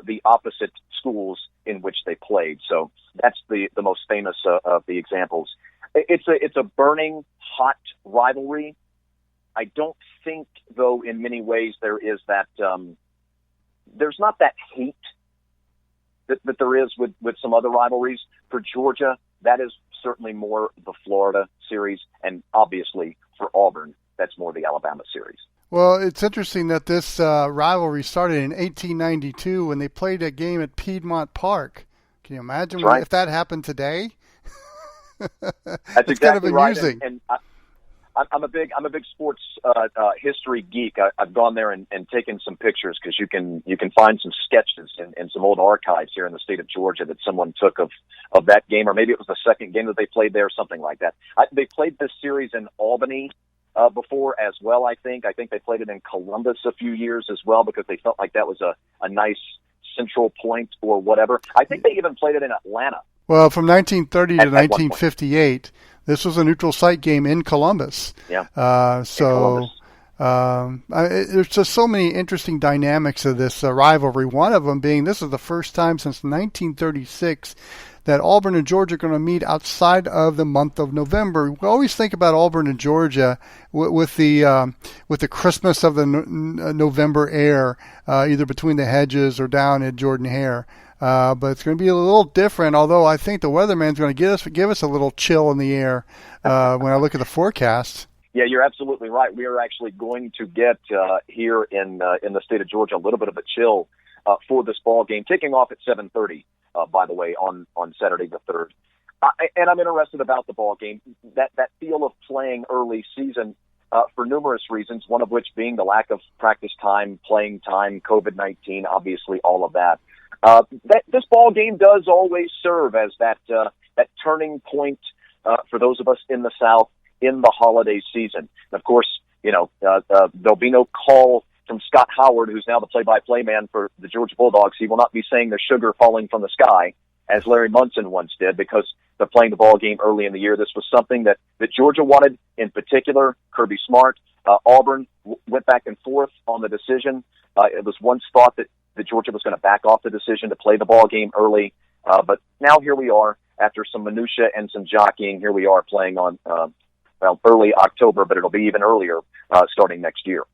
the opposite schools in which they played. So that's the most famous of the examples. It's a burning, hot rivalry. I don't think, though, in many ways there is that there's not that hate that there is with some other rivalries. For Georgia, that is certainly more the Florida series, and obviously for Auburn, that's more the Alabama series. Well, it's interesting that this rivalry started in 1892 when they played a game at Piedmont Park. Can you imagine if that happened today? That's exactly kind of amusing. Right. And I'm a big sports history geek. I've gone there and taken some pictures because you can find some sketches and some old archives here in the state of Georgia that someone took of that game, or maybe it was the second game that they played there, something like that. They played this series in Albany before as well. I think they played it in Columbus a few years as well because they felt like that was a nice Central Point or whatever. I think they even played it in Atlanta. Well, from 1930 to 1958, this was a neutral site game in Columbus. Yeah. There's just so many interesting dynamics of this rivalry. One of them being this is the first time since 1936 that Auburn and Georgia are going to meet outside of the month of November. We always think about Auburn and Georgia with the Christmas of the November air, either between the hedges or down at Jordan Hare. But it's going to be a little different, although I think the weatherman's going to give us a little chill in the air when I look at the forecast. Yeah, you're absolutely right. We are actually going to get here in the state of Georgia a little bit of a chill for this ball game, kicking off at 7:30. By the way, on Saturday the 3rd. And I'm interested about the ball game, that feel of playing early season for numerous reasons, one of which being the lack of practice time, playing time, COVID-19, obviously all of that. This ball game does always serve as that turning point for those of us in the South in the holiday season. And of course, there'll be no call from Scott Howard, who's now the play-by-play man for the Georgia Bulldogs. He will not be saying the sugar falling from the sky, as Larry Munson once did, because they're playing the ball game early in the year. This was something that Georgia wanted, in particular, Kirby Smart. Auburn went back and forth on the decision. It was once thought that Georgia was going to back off the decision to play the ball game early. But now here we are, after some minutia and some jockeying, here we are playing on, early October, but it'll be even earlier starting next year.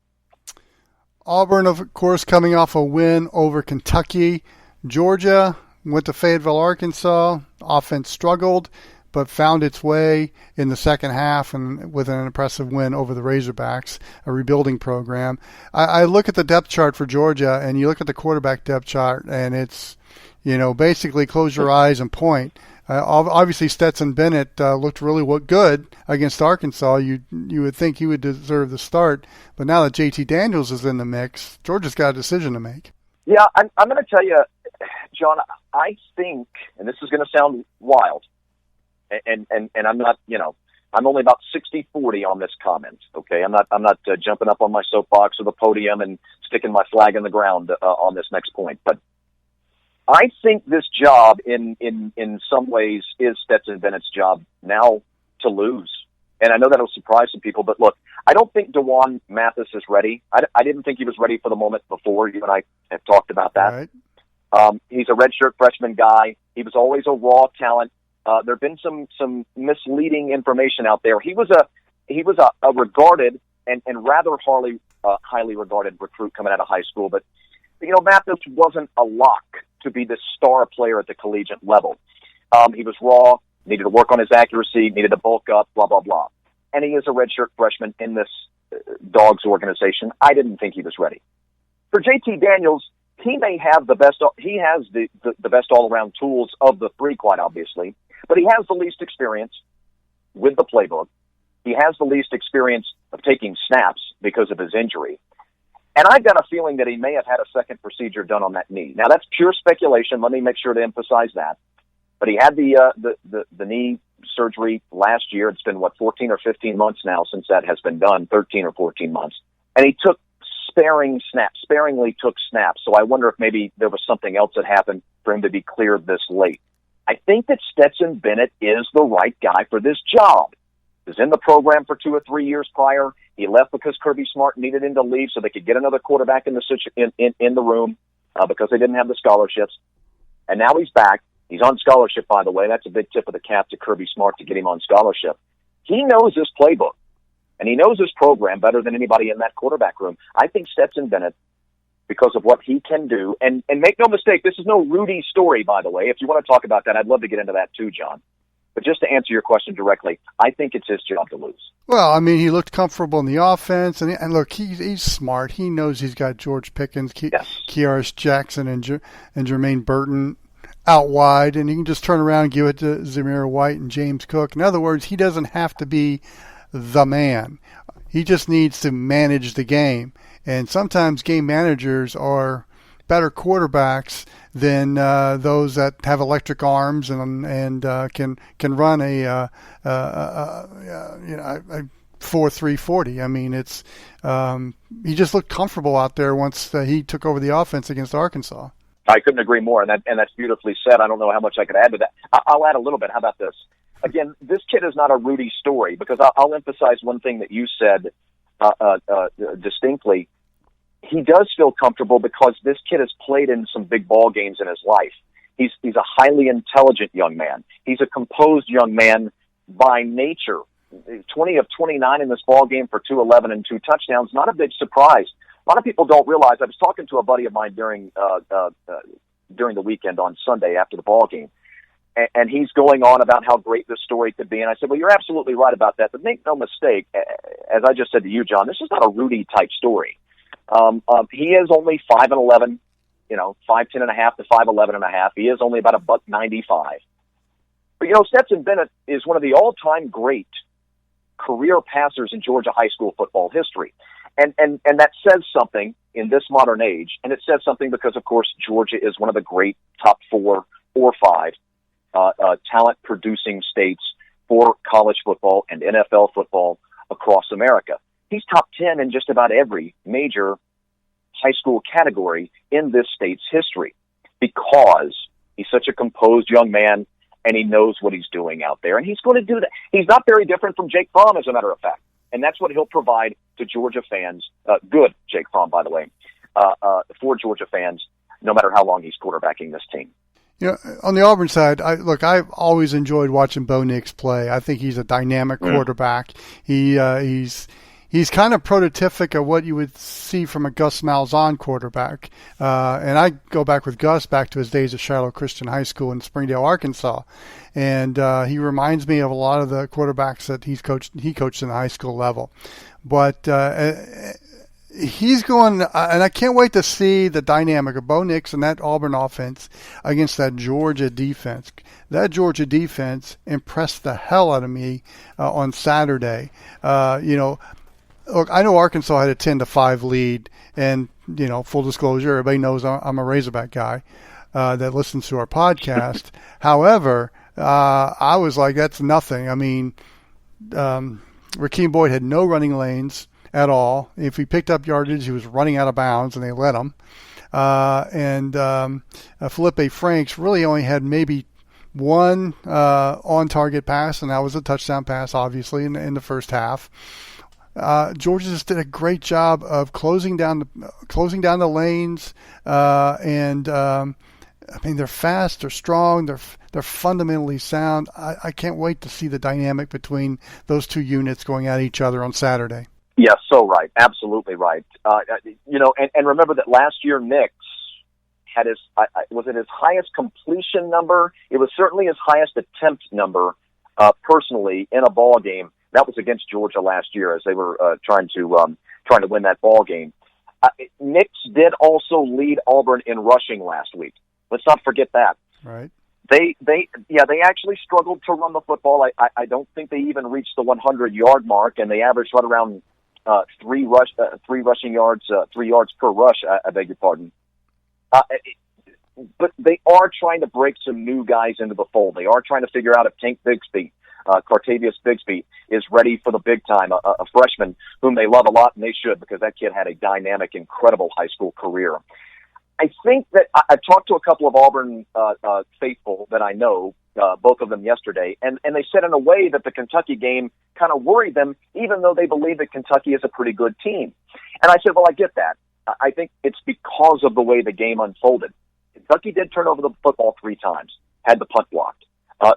Auburn, of course, coming off a win over Kentucky. Georgia went to Fayetteville, Arkansas. Offense struggled, but found its way in the second half and with an impressive win over the Razorbacks, a rebuilding program. I look at the depth chart for Georgia, and you look at the quarterback depth chart, and it's, basically close your eyes and point. Obviously, Stetson Bennett looked really good against Arkansas. You would think he would deserve the start, but now that JT Daniels is in the mix, Georgia's got a decision to make. Yeah, I'm going to tell you, John. I think, and this is going to sound wild, and I'm not, I'm only about 60-40 on this comment. Okay, I'm not jumping up on my soapbox or the podium and sticking my flag in the ground on this next point, but I think this job, in some ways, is Stetson Bennett's job now to lose. And I know that'll surprise some people, but look, I don't think DeJuan Mathis is ready. I didn't think he was ready for the moment before. You and I have talked about that. Right. He's a redshirt freshman guy. He was always a raw talent. There have been some misleading information out there. He was a regarded and rather highly regarded recruit coming out of high school, but Mathis wasn't a lock to be the star player at the collegiate level. He was raw, needed to work on his accuracy, needed to bulk up, blah, blah, blah. And he is a redshirt freshman in this Dogs organization. I didn't think he was ready. For JT Daniels, he may have the best, he has the best all-around tools of the three, quite obviously, but he has the least experience with the playbook. He has the least experience of taking snaps because of his injury. And I've got a feeling that he may have had a second procedure done on that knee. Now, that's pure speculation. Let me make sure to emphasize that. But he had the knee surgery last year. It's been, 14 or 15 months now since that has been done, 13 or 14 months. And he took sparingly took snaps. So I wonder if maybe there was something else that happened for him to be cleared this late. I think that Stetson Bennett is the right guy for this job. He was in the program for 2 or 3 years prior. He left because Kirby Smart needed him to leave so they could get another quarterback in the room because they didn't have the scholarships. And now he's back. He's on scholarship, by the way. That's a big tip of the cap to Kirby Smart to get him on scholarship. He knows this playbook, and he knows this program better than anybody in that quarterback room. I think Stetson Bennett, because of what he can do, and make no mistake, this is no Rudy story, by the way. If you want to talk about that, I'd love to get into that too, John. But just to answer your question directly, I think it's his job to lose. Well, I mean, he looked comfortable in the offense, and look, he's smart. He knows he's got George Pickens, Kearis Jackson, and Jermaine Burton out wide, and he can just turn around and give it to Zamir White and James Cook. In other words, he doesn't have to be the man. He just needs to manage the game. And sometimes game managers are better quarterbacks than those that have electric arms and can run a 4.340. I mean, it's he just looked comfortable out there once he took over the offense against Arkansas. I couldn't agree more, and that's beautifully said. I don't know how much I could add to that. I'll add a little bit. How about this? Again, this kid is not a Rudy story, because I'll emphasize one thing that you said distinctly. He does feel comfortable because this kid has played in some big ball games in his life. He's a highly intelligent young man. He's a composed young man by nature. 20 of 29 in this ball game for 211 and 2 touchdowns. Not a big surprise. A lot of people don't realize. I was talking to a buddy of mine during the weekend on Sunday after the ball game, and he's going on about how great this story could be. And I said, well, you're absolutely right about that, but make no mistake, as I just said to you, John, this is not a Rudy type story. He is only 5'11", 5'10.5" to 5'11.5". He is only about $195. But Stetson Bennett is one of the all-time great career passers in Georgia high school football history. And that says something in this modern age, and it says something because, of course, Georgia is one of the great top 4 or 5 talent-producing states for college football and NFL football across America. He's top 10 in just about every major high school category in this state's history because he's such a composed young man, and he knows what he's doing out there, and he's going to do that. He's not very different from Jake Fromm, as a matter of fact, and that's what he'll provide to Georgia fans. Good Jake Fromm, by the way, for Georgia fans, no matter how long he's quarterbacking this team. On the Auburn side, I've always enjoyed watching Bo Nix play. I think he's a dynamic quarterback. He's kind of prototypic of what you would see from a Gus Malzahn quarterback. And I go back with Gus back to his days at Shiloh Christian High School in Springdale, Arkansas. And he reminds me of a lot of the quarterbacks that he coached in the high school level. But he's going, and I can't wait to see the dynamic of Bo Nix and that Auburn offense against that Georgia defense. That Georgia defense impressed the hell out of me on Saturday. Look, I know Arkansas had a 10-5 lead, and full disclosure, everybody knows I'm a Razorback guy that listens to our podcast. However, I was like, that's nothing. I mean, Rakeem Boyd had no running lanes at all. If he picked up yardage, he was running out of bounds, and they let him. And Felipe Franks really only had maybe one on-target pass, and that was a touchdown pass, obviously, in the first half. Georgia just did a great job of closing down the lanes, and I mean, they're fast, they're strong, they're fundamentally sound. I can't wait to see the dynamic between those two units going at each other on Saturday. Yeah, so right, absolutely right. And remember that last year Nix had was it his highest completion number? It was certainly his highest attempt number, personally, in a ball game. That was against Georgia last year as they were trying to win that ball game. Nix did also lead Auburn in rushing last week. Let's not forget that. Right. They actually struggled to run the football. I don't think they even reached the 100-yard mark, and they averaged right around 3 rushing yards, 3 yards per rush. I beg your pardon. But they are trying to break some new guys into the fold. They are trying to figure out if Tank Bigsby, Cartavius Bigsby, is ready for the big time, a freshman whom they love a lot, and they should, because that kid had a dynamic, incredible high school career. I think that I've talked to a couple of Auburn faithful that I know, both of them yesterday, and they said in a way that the Kentucky game kind of worried them, even though they believe that Kentucky is a pretty good team. And I said, well, I get that. I think it's because of the way the game unfolded. Kentucky did turn over the football 3 times, had the punt blocked.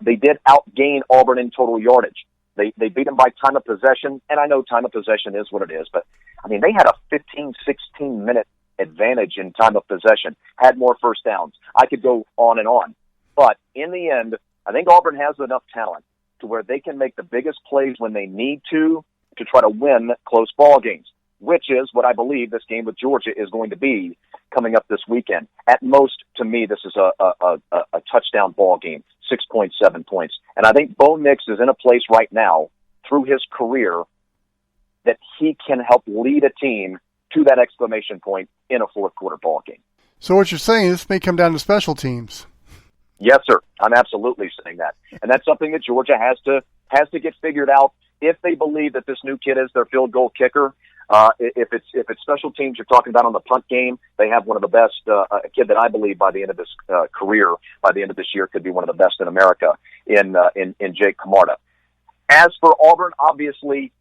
They did outgain Auburn in total yardage. They beat them by time of possession, and I know time of possession is what it is, but, I mean, they had a 15, 16-minute advantage in time of possession, had more first downs. I could go on and on. But in the end, I think Auburn has enough talent to where they can make the biggest plays when they need to try to win close ball games, which is what I believe this game with Georgia is going to be coming up this weekend. At most, to me, this is a touchdown ball game, 6.7 points. And I think Bo Nix is in a place right now through his career that he can help lead a team to that exclamation point in a fourth quarter ball game. So what you're saying, this may come down to special teams. Yes, sir. I'm absolutely saying that. And that's something that Georgia has to get figured out. If they believe that this new kid is their field goal kicker, If it's special teams you're talking about on the punt game, they have one of the best. A kid that I believe by the end of this career, by the end of this year, could be one of the best in America in Jake Camarda. As for Auburn, obviously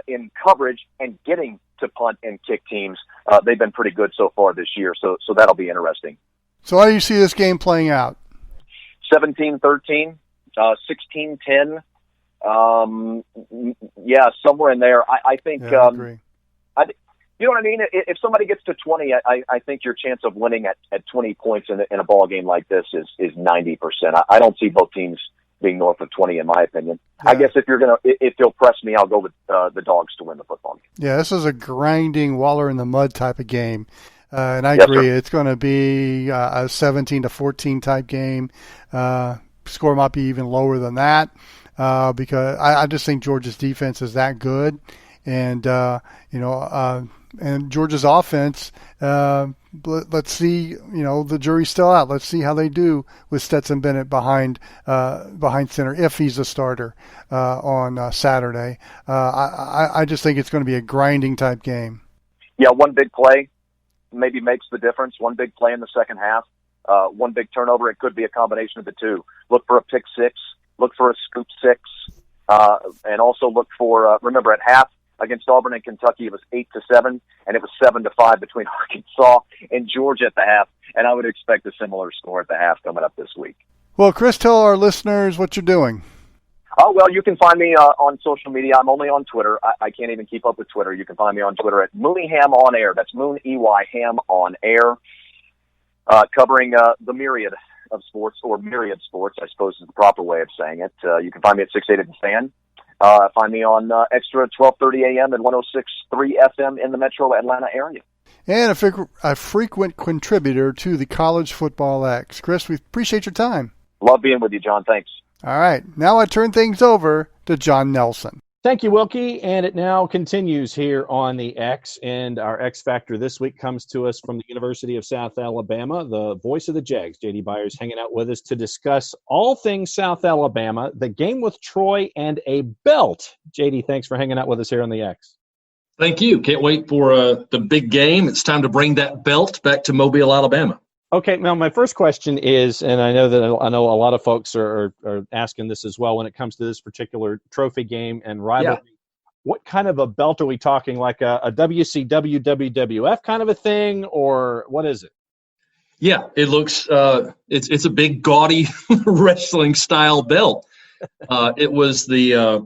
in coverage and getting to punt and kick teams, they've been pretty good so far this year. So that'll be interesting. So how do you see this game playing out? 17-13, 16-10. Yeah, somewhere in there. I think. Yeah, I agree. You know what I mean? If somebody gets to 20, I think your chance of winning at 20 points in a ball game like this is 90%. I don't see both teams being north of 20, in my opinion. Yeah. I guess if you'll press me, I'll go with the Dogs to win the football game. Yeah, this is a grinding Waller in the mud type of game. And I Yes, agree. sir. It's going to be a 17-14 type game. Score might be even lower than that because I just think Georgia's defense is that good. And, and Georgia's offense, let's see, the jury's still out. Let's see how they do with Stetson Bennett behind center if he's a starter on Saturday. I just think it's going to be a grinding type game. Yeah, one big play maybe makes the difference. One big play in the second half, one big turnover. It could be a combination of the two. Look for a pick six. Look for a scoop six. And also look for, remember at half, against Auburn and Kentucky, it was 8-7, and it was 7-5 between Arkansas and Georgia at the half. And I would expect a similar score at the half coming up this week. Well, Chris, tell our listeners what you're doing. Oh, well, you can find me on social media. I'm only on Twitter. I can't even keep up with Twitter. You can find me on Twitter at Mooneyham on Air. That's Moon EY Ham on Air, covering the myriad of sports, or myriad sports, I suppose is the proper way of saying it. You can find me at 680 The Fan. Find me on Extra at 12:30 a.m. and 106.3 FM in the metro Atlanta area. And a frequent contributor to the College Football X. Chris, we appreciate your time. Love being with you, John. Thanks. All right. Now I turn things over to Jon Nelson. Thank you, Wilkie. And it now continues here on the X. And our X Factor this week comes to us from the University of South Alabama, the voice of the Jags, J.D. Byers, hanging out with us to discuss all things South Alabama, the game with Troy, and a belt. J.D., thanks for hanging out with us here on the X. Thank you. Can't wait for the big game. It's time to bring that belt back to Mobile, Alabama. Okay, now my first question is, and I know a lot of folks are asking this as well when it comes to this particular trophy game and rivalry. Yeah. What kind of a belt are we talking? Like a WCW, WWF kind of a thing, or what is it? Yeah, it looks it's a big gaudy wrestling style belt. It was the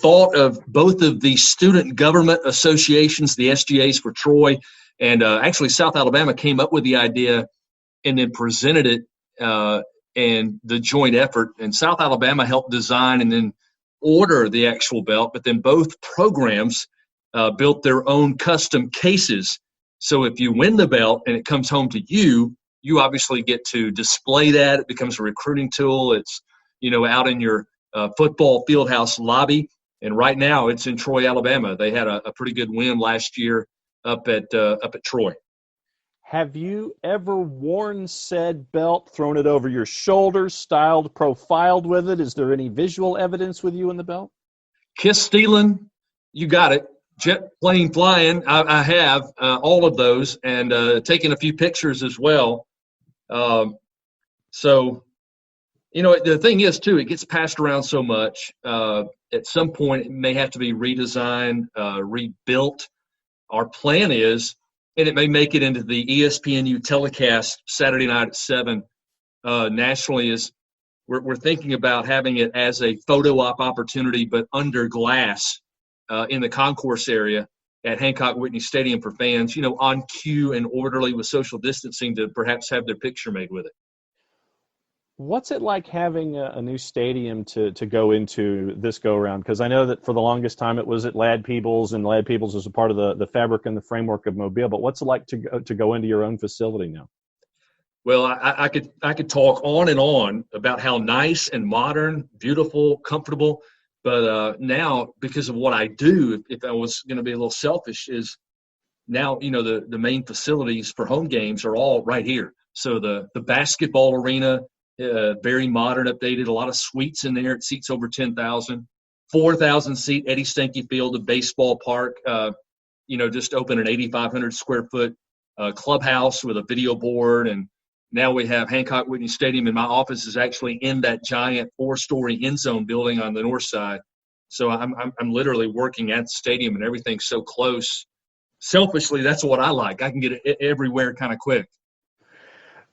thought of both of the student government associations, the SGAs for Troy. And actually, South Alabama came up with the idea and then presented it and the joint effort. And South Alabama helped design and then order the actual belt. But then both programs built their own custom cases. So if you win the belt and it comes home to you, you obviously get to display that. It becomes a recruiting tool. It's, out in your football fieldhouse lobby. And right now it's in Troy, Alabama. They had a pretty good win last year up at Troy. Have you ever worn said belt, thrown it over your shoulders, styled, profiled with it? Is there any visual evidence with you in the belt? Kiss stealing, you got it. Jet plane flying, I have all of those, and taking a few pictures as well. So, the thing is, too, it gets passed around so much. At some point, it may have to be redesigned, rebuilt. Our plan is, and it may make it into the ESPNU telecast Saturday night at 7 nationally, is we're thinking about having it as a photo op opportunity, but under glass in the concourse area at Hancock Whitney Stadium for fans, on cue and orderly with social distancing to perhaps have their picture made with it. What's it like having a new stadium to go into this go-around? Because I know that for the longest time it was at Ladd Peebles, and Ladd Peebles is a part of the fabric and the framework of Mobile. But what's it like to go into your own facility now? Well, I could talk on and on about how nice and modern, beautiful, comfortable. But now, because of what I do, if I was going to be a little selfish, is now, the main facilities for home games are all right here. So the basketball arena, very modern, updated, a lot of suites in there. It seats over 10,000. 4,000-seat Eddie Stanky Field, a baseball park. Just opened an 8,500 square foot clubhouse with a video board, and now we have Hancock Whitney Stadium, and my office is actually in that giant 4-story end zone building on the north side. So I'm literally working at the stadium, and everything's so close. Selfishly, that's what I like. I can get it everywhere kind of quick.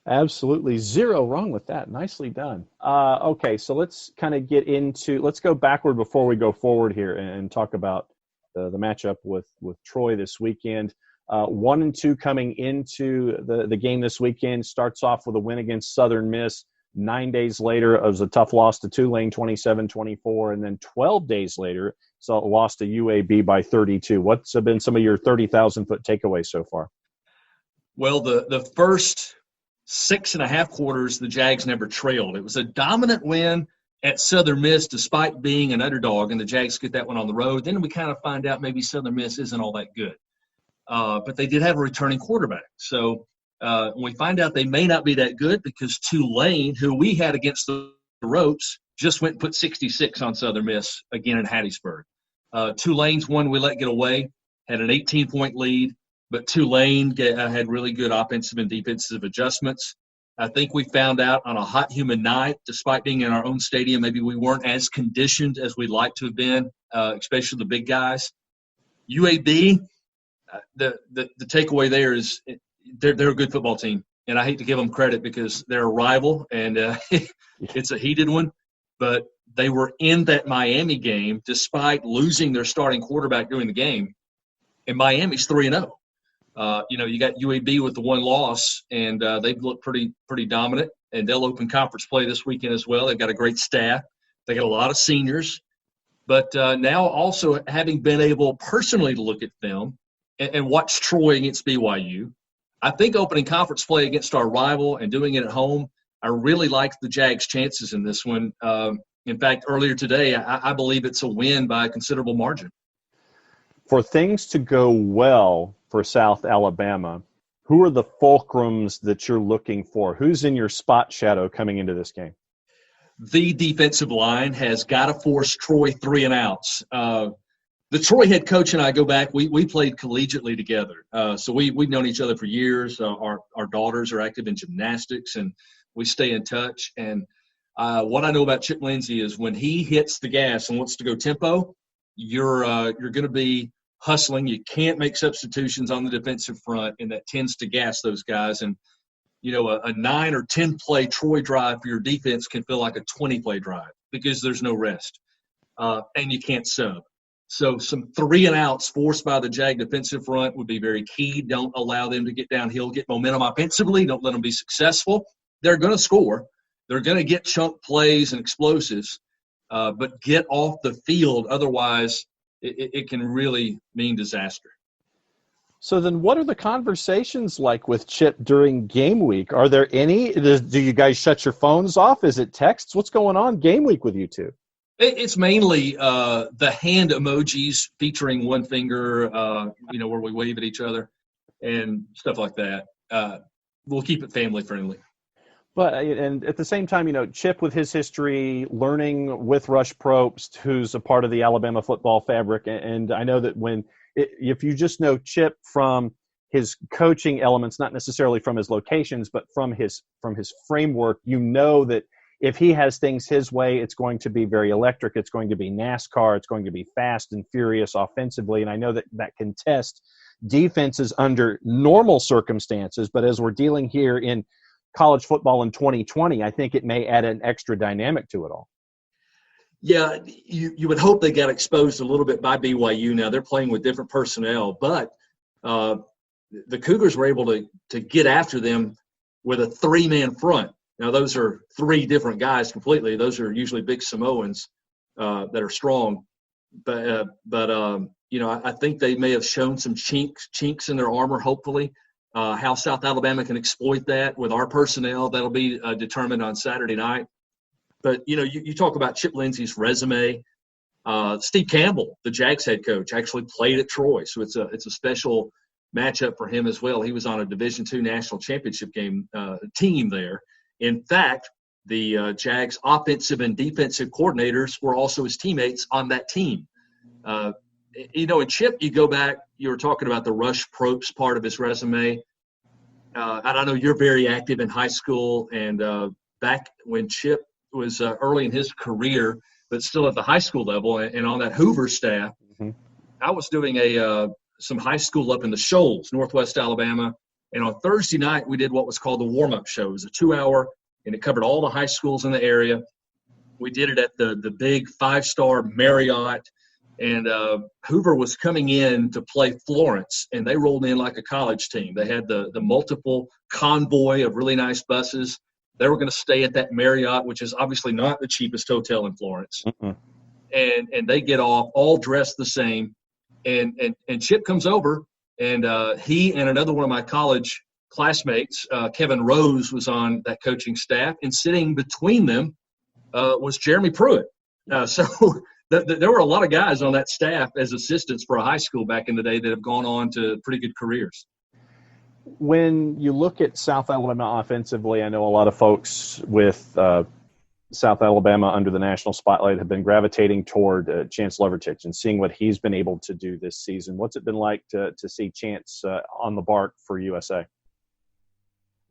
Absolutely. Zero wrong with that. Nicely done. Okay, so let's kind of let's go backward before we go forward here and talk about the matchup with Troy this weekend. 1-2 coming into the game this weekend. Starts off with a win against Southern Miss. 9 days later, it was a tough loss to Tulane, 27-24. And then 12 days later, so it lost to UAB by 32. What's been some of your 30,000-foot takeaways so far? Well, the first 6.5 quarters, the Jags never trailed. It was a dominant win at Southern Miss despite being an underdog, and the Jags get that one on the road. Then we kind of find out maybe Southern Miss isn't all that good. But they did have a returning quarterback. So we find out they may not be that good because Tulane, who we had against the ropes, just went and put 66 on Southern Miss again in Hattiesburg. Tulane's one we let get away, had an 18-point lead, but Tulane had really good offensive and defensive adjustments. I think we found out on a hot, humid night, despite being in our own stadium, maybe we weren't as conditioned as we'd like to have been, especially the big guys. UAB, the takeaway there is they're a good football team, and I hate to give them credit because they're a rival, and it's a heated one. But they were in that Miami game despite losing their starting quarterback during the game, and Miami's 3-0. You got UAB with the one loss, and they've looked pretty dominant, and they'll open conference play this weekend as well. They've got a great staff. They got a lot of seniors. But now also having been able personally to look at them and watch Troy against BYU, I think opening conference play against our rival and doing it at home, I really like the Jags' chances in this one. In fact, earlier today, I believe it's a win by a considerable margin. For things to go well for South Alabama, who are the fulcrums that you're looking for? Who's in your spot shadow coming into this game? The defensive line has got to force Troy 3-and-outs. The Troy head coach and I go back. We played collegiately together, so we've known each other for years. Our daughters are active in gymnastics, and we stay in touch. And what I know about Chip Lindsey is when he hits the gas and wants to go tempo, you're going to be hustling. You can't make substitutions on the defensive front, and that tends to gas those guys. And a 9 or 10 play Troy drive for your defense can feel like a 20-play drive because there's no rest, and you can't sub. So some 3-and-outs forced by the Jag defensive front would be very key. Don't allow them to get downhill, get momentum offensively. Don't let them be successful. They're going to score. They're going to get chunk plays and explosives, but get off the field. Otherwise, it can really mean disaster. So then what are the conversations like with Chip during game week? Are there any? Do you guys shut your phones off? Is it texts? What's going on game week with you two? It's mainly the hand emojis featuring one finger, where we wave at each other and stuff like that. We'll keep it family friendly. And at the same time, Chip with his history, learning with Rush Probst, who's a part of the Alabama football fabric. And I know that if you just know Chip from his coaching elements, not necessarily from his locations, but from his framework, that if he has things his way, it's going to be very electric. It's going to be NASCAR. It's going to be fast and furious offensively. And I know that can test defenses under normal circumstances. But as we're dealing here in college football in 2020, I think it may add an extra dynamic to it all. Yeah, you would hope they got exposed a little bit by BYU. Now they're playing with different personnel, but the Cougars were able to get after them with a 3-man front. Now, those are 3 different guys completely. Those are usually big Samoans that are strong. But I think they may have shown some chinks in their armor, hopefully. How South Alabama can exploit that with our personnel, that'll be determined on Saturday night. But, you talk about Chip Lindsey's resume. Steve Campbell, the Jags head coach, actually played at Troy. So it's a special matchup for him as well. He was on a Division II national championship game team there. In fact, the Jags offensive and defensive coordinators were also his teammates on that team. And Chip, you go back, you were talking about the Rush Propst part of his resume. And I know you're very active in high school, and back when Chip was early in his career, but still at the high school level and on that Hoover staff, I was doing some high school up in the Shoals, Northwest Alabama. And on Thursday night, we did what was called the warm-up show. It was a 2-hour, and it covered all the high schools in the area. We did it at the big 5-star Marriott. And Hoover was coming in to play Florence, and they rolled in like a college team. They had the multiple convoy of really nice buses. They were going to stay at that Marriott, which is obviously not the cheapest hotel in Florence. And they get off all dressed the same. And Chip comes over, and he and another one of my college classmates, Kevin Rose, was on that coaching staff. And sitting between them was Jeremy Pruitt. So there were a lot of guys on that staff as assistants for a high school back in the day that have gone on to pretty good careers. When you look at South Alabama offensively, I know a lot of folks with South Alabama under the national spotlight have been gravitating toward Chance Levertich and seeing what he's been able to do this season. What's it been like to see Chance on the BART for USA?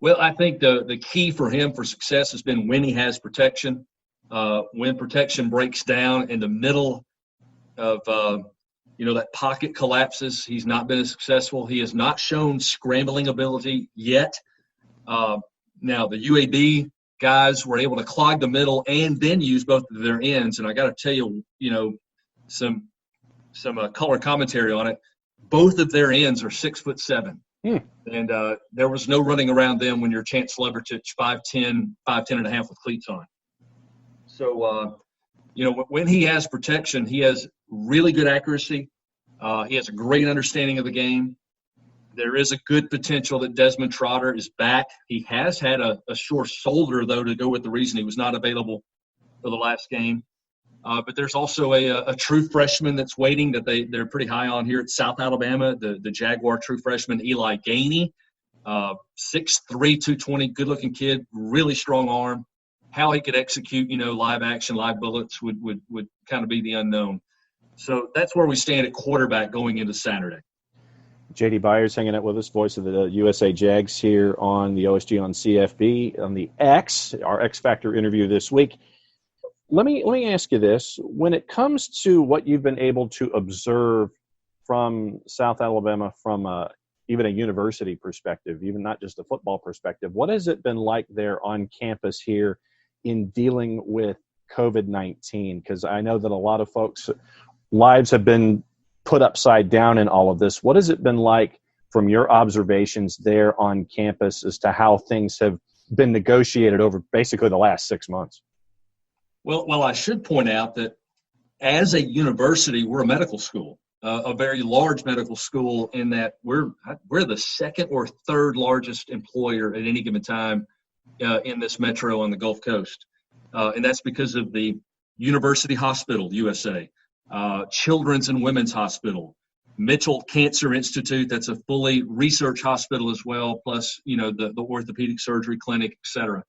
Well, I think the key for him for success has been when he has protection. When protection breaks down in the middle of, that pocket collapses, he's not been as successful. He has not shown scrambling ability yet. Now, the UAB guys were able to clog the middle and then use both of their ends. And I got to tell you, some color commentary on it. Both of their ends are 6'7". And there was no running around them when you're Chance Levertich, 5'10", 5'10.5" with cleats on. So, when he has protection, he has really good accuracy. He has a great understanding of the game. There is a good potential that Desmond Trotter is back. He has had a sore shoulder, though, to go with the reason he was not available for the last game. But there's also a true freshman that's waiting that they're pretty high on here at South Alabama, the Jaguar true freshman Eli Gainey, 6'3", 220, good-looking kid, really strong arm. How he could execute, live action, live bullets would kind of be the unknown. So that's where we stand at quarterback going into Saturday. J.D. Byers hanging out with us, voice of the USA Jags here on the OSG on CFB on the X, our X Factor interview this week. Let me ask you this. When it comes to what you've been able to observe from South Alabama from even a university perspective, even not just a football perspective, what has it been like there on campus here in dealing with COVID-19? Because I know that a lot of folks' lives have been put upside down in all of this. What has it been like from your observations there on campus as to how things have been negotiated over basically the last 6 months? Well, I should point out that as a university, we're a medical school, a very large medical school in that we're the second or third largest employer at any given time in this metro on the Gulf Coast. And that's because of the University Hospital, USA, Children's and Women's Hospital, Mitchell Cancer Institute, that's a fully research hospital as well, plus, the orthopedic surgery clinic, et cetera.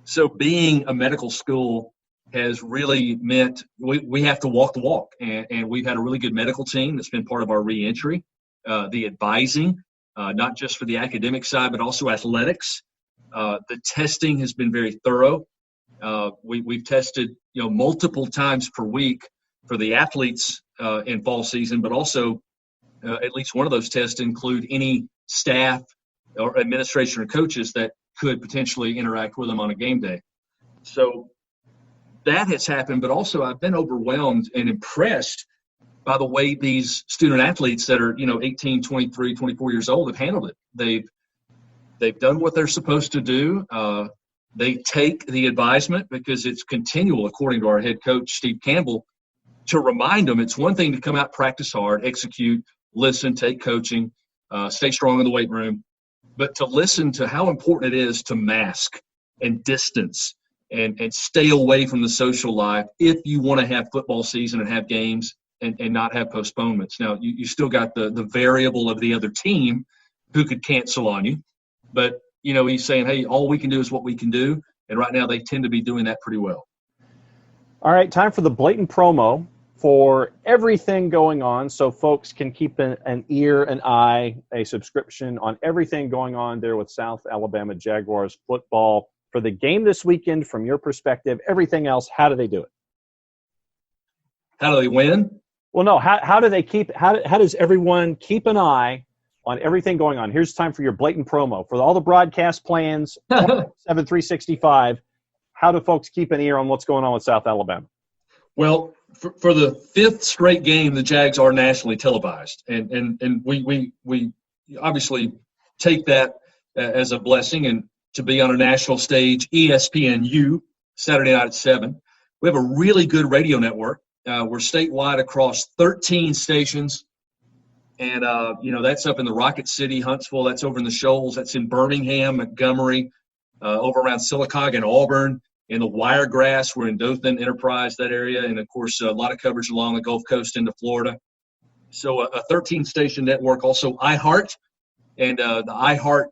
So being a medical school has really meant we have to walk the walk. And we've had a really good medical team that's been part of our reentry, the advising, not just for the academic side, but also athletics. The testing has been very thorough. We've tested, multiple times per week for the athletes in fall season, but also at least one of those tests include any staff or administration or coaches that could potentially interact with them on a game day. So that has happened, but also I've been overwhelmed and impressed by the way these student athletes that are, 18, 23, 24 years old have handled it. They've done what they're supposed to do. They take the advisement because it's continual, according to our head coach, Steve Campbell, to remind them it's one thing to come out, practice hard, execute, listen, take coaching, stay strong in the weight room, but to listen to how important it is to mask and distance and stay away from the social life if you want to have football season and have games and not have postponements. Now, you still got the variable of the other team who could cancel on you. But, he's saying, hey, all we can do is what we can do. And right now they tend to be doing that pretty well. All right, time for the blatant promo for everything going on so folks can keep an ear, an eye, a subscription on everything going on there with South Alabama Jaguars football. For the game this weekend, from your perspective, everything else, how do they do it? How do they win? Well, no, how do they keep – how does everyone keep an eye on everything going on? Here's time for your blatant promo. For all the broadcast plans, 7-365, how do folks keep an ear on what's going on with South Alabama? Well, for the fifth straight game, the Jags are nationally televised. And we obviously take that as a blessing, and to be on a national stage, ESPNU, Saturday night at 7. We have a really good radio network. We're statewide across 13 stations. And, that's up in the Rocket City, Huntsville. That's over in the Shoals. That's in Birmingham, Montgomery, over around Sylacauga and Auburn. In the Wiregrass, we're in Dothan, Enterprise, that area. And, of course, a lot of coverage along the Gulf Coast into Florida. So a 13-station network. Also iHeart. And the iHeart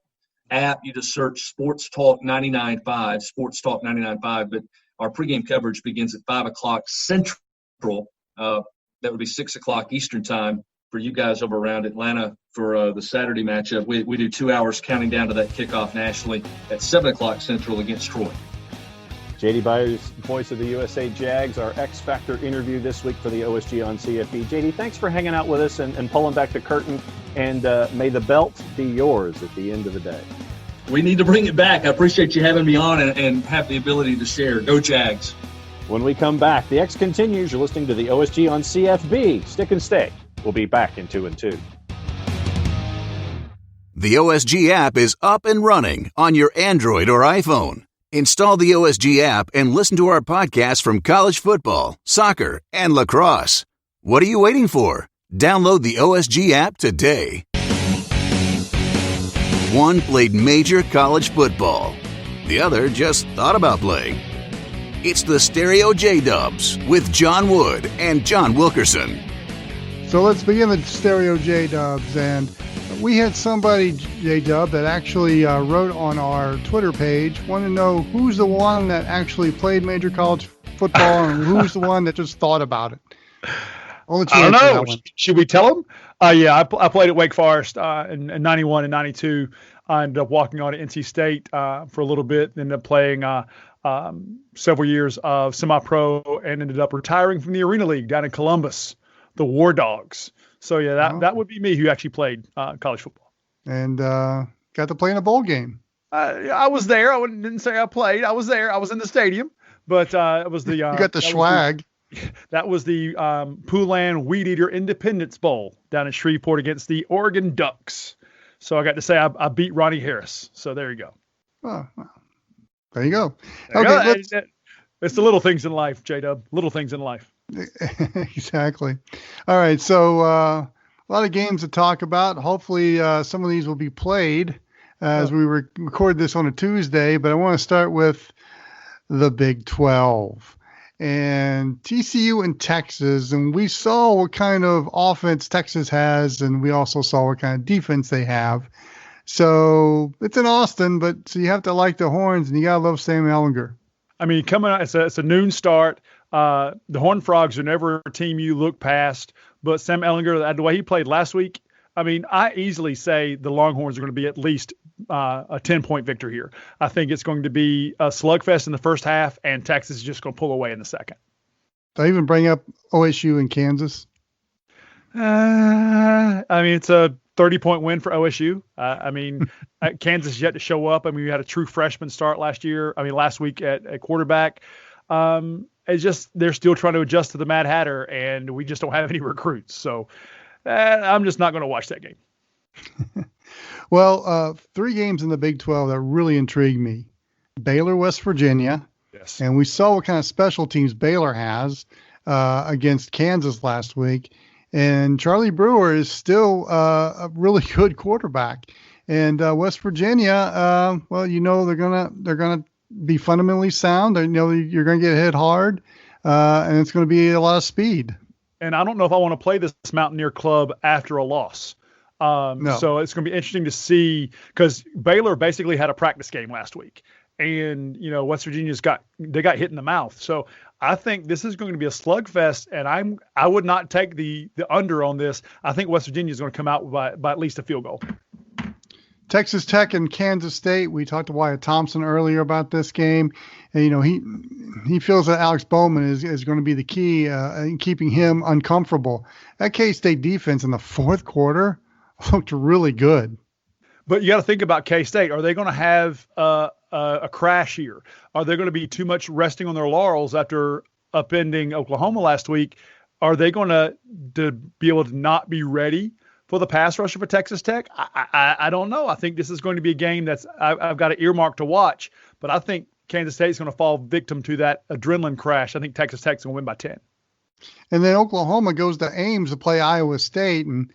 app, you just search Sports Talk 99.5, Sports Talk 99.5. But our pregame coverage begins at 5 o'clock Central. That would be 6 o'clock Eastern time for you guys over around Atlanta for the Saturday matchup. We do 2 hours counting down to that kickoff nationally at 7 o'clock Central against Troy. J.D. Byers, voice of the USA Jags, our X Factor interview this week for the OSG on CFB. J.D., thanks for hanging out with us and pulling back the curtain, and may the belt be yours at the end of the day. We need to bring it back. I appreciate you having me on and have the ability to share. Go Jags. When we come back, the X continues. You're listening to the OSG on CFB. Stick and stay. We'll be back in 2 and 2. The OSG app is up and running on your Android or iPhone. Install the OSG app and listen to our podcasts from college football, soccer, and lacrosse. What are you waiting for? Download the OSG app today. One played major college football. The other just thought about playing. It's the Stereo J-Dubs with John Wood and John Wilkerson. So let's begin the Stereo J-Dubs. And we had somebody, J-Dub, that actually wrote on our Twitter page, wanted to know who's the one that actually played major college football and who's the one that just thought about it. I don't know. Should we tell them? I played at Wake Forest in 91 and 92. I ended up walking on at NC State for a little bit, ended up playing several years of semi-pro, and ended up retiring from the Arena League down in Columbus, the War Dogs. So, that would be me who actually played college football. And got to play in a bowl game. I was there. I didn't say I played. I was there. I was in the stadium. But it was the you got the swag. That was the Poulan Weed Eater Independence Bowl down in Shreveport against the Oregon Ducks. So I got to say I beat Ronnie Harris. So there you go. Oh, well, there you go. It's the little things in life, J-Dub. Little things in life. Exactly. All right. So a lot of games to talk about. Hopefully some of these will be played as we record this on a Tuesday. But I want to start with the Big 12. And TCU and Texas, and we saw what kind of offense Texas has, and we also saw what kind of defense they have. So it's in Austin, so you have to like the Horns, and you gotta love Sam Ehlinger. I mean, coming out, it's a noon start. The Horned Frogs are never a team you look past, but Sam Ehlinger, the way he played last week, I mean, I easily say the Longhorns are going to be at least a 10-point victory here. I think it's going to be a slugfest in the first half, and Texas is just going to pull away in the second. Did I even bring up OSU and Kansas? I mean, it's a 30-point win for OSU. I mean, Kansas yet to show up. I mean, we had a true freshman start last week at quarterback. It's just they're still trying to adjust to the Mad Hatter, and we just don't have any recruits. So I'm just not going to watch that game. Well, 3 games in the Big 12 that really intrigued me. Baylor, West Virginia. Yes. And we saw what kind of special teams Baylor has against Kansas last week. And Charlie Brewer is still a really good quarterback. And West Virginia, they're gonna be fundamentally sound. You're gonna get hit hard, and it's gonna be a lot of speed. And I don't know if I want to play this Mountaineer club after a loss. No. So it's going to be interesting to see, because Baylor basically had a practice game last week. and West Virginia's got hit in the mouth. So I think this is going to be a slugfest, and I would not take the under on this. I think West Virginia is going to come out by at least a field goal. Texas Tech and Kansas State. We talked to Wyatt Thompson earlier about this game, and he feels that Alex Bowman is going to be the key in keeping him uncomfortable. That K-State defense in the fourth quarter looked really good. But you got to think about K-State. Are they going to have a crash here? Are they going to be too much resting on their laurels after upending Oklahoma last week? Are they going to be able to not be ready for the pass rusher for Texas Tech? I don't know. I think this is going to be a game that's I've got an earmark to watch, but I think Kansas State is going to fall victim to that adrenaline crash. I think Texas Tech is going to win by 10. And then Oklahoma goes to Ames to play Iowa State, and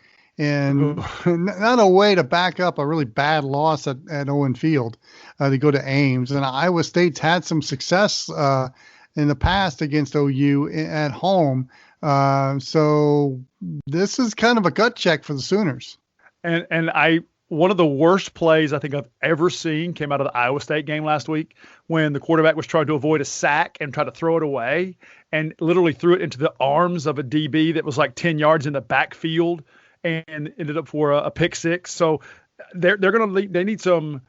not a way to back up a really bad loss at Owen Field. They go to Ames, and Iowa State's had some success in the past against OU at home. So this is kind of a gut check for the Sooners. And one of the worst plays I think I've ever seen came out of the Iowa State game last week when the quarterback was trying to avoid a sack and try to throw it away and literally threw it into the arms of a DB that was like 10 yards in the backfield and ended up for a pick six. So they need some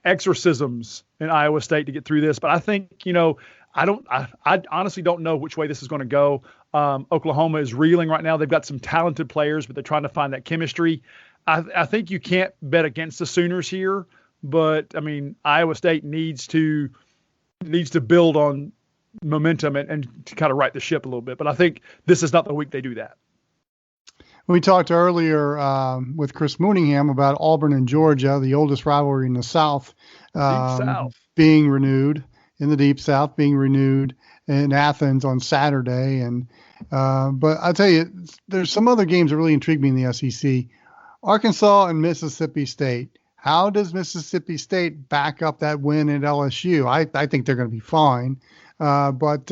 exorcisms in Iowa State to get through this. But I think, I honestly don't know which way this is going to go. Oklahoma is reeling right now. They've got some talented players, but they're trying to find that chemistry. I think you can't bet against the Sooners here, but I mean, Iowa State needs to build on momentum and to kind of right the ship a little bit. But I think this is not the week they do that. We talked earlier with Chris Mooneyham about Auburn and Georgia, the oldest rivalry in the South, being renewed in the Deep South, being renewed in Athens on Saturday. And but I'll tell you, there's some other games that really intrigue me in the SEC. Arkansas and Mississippi State. How does Mississippi State back up that win at LSU? I think they're going to be fine. But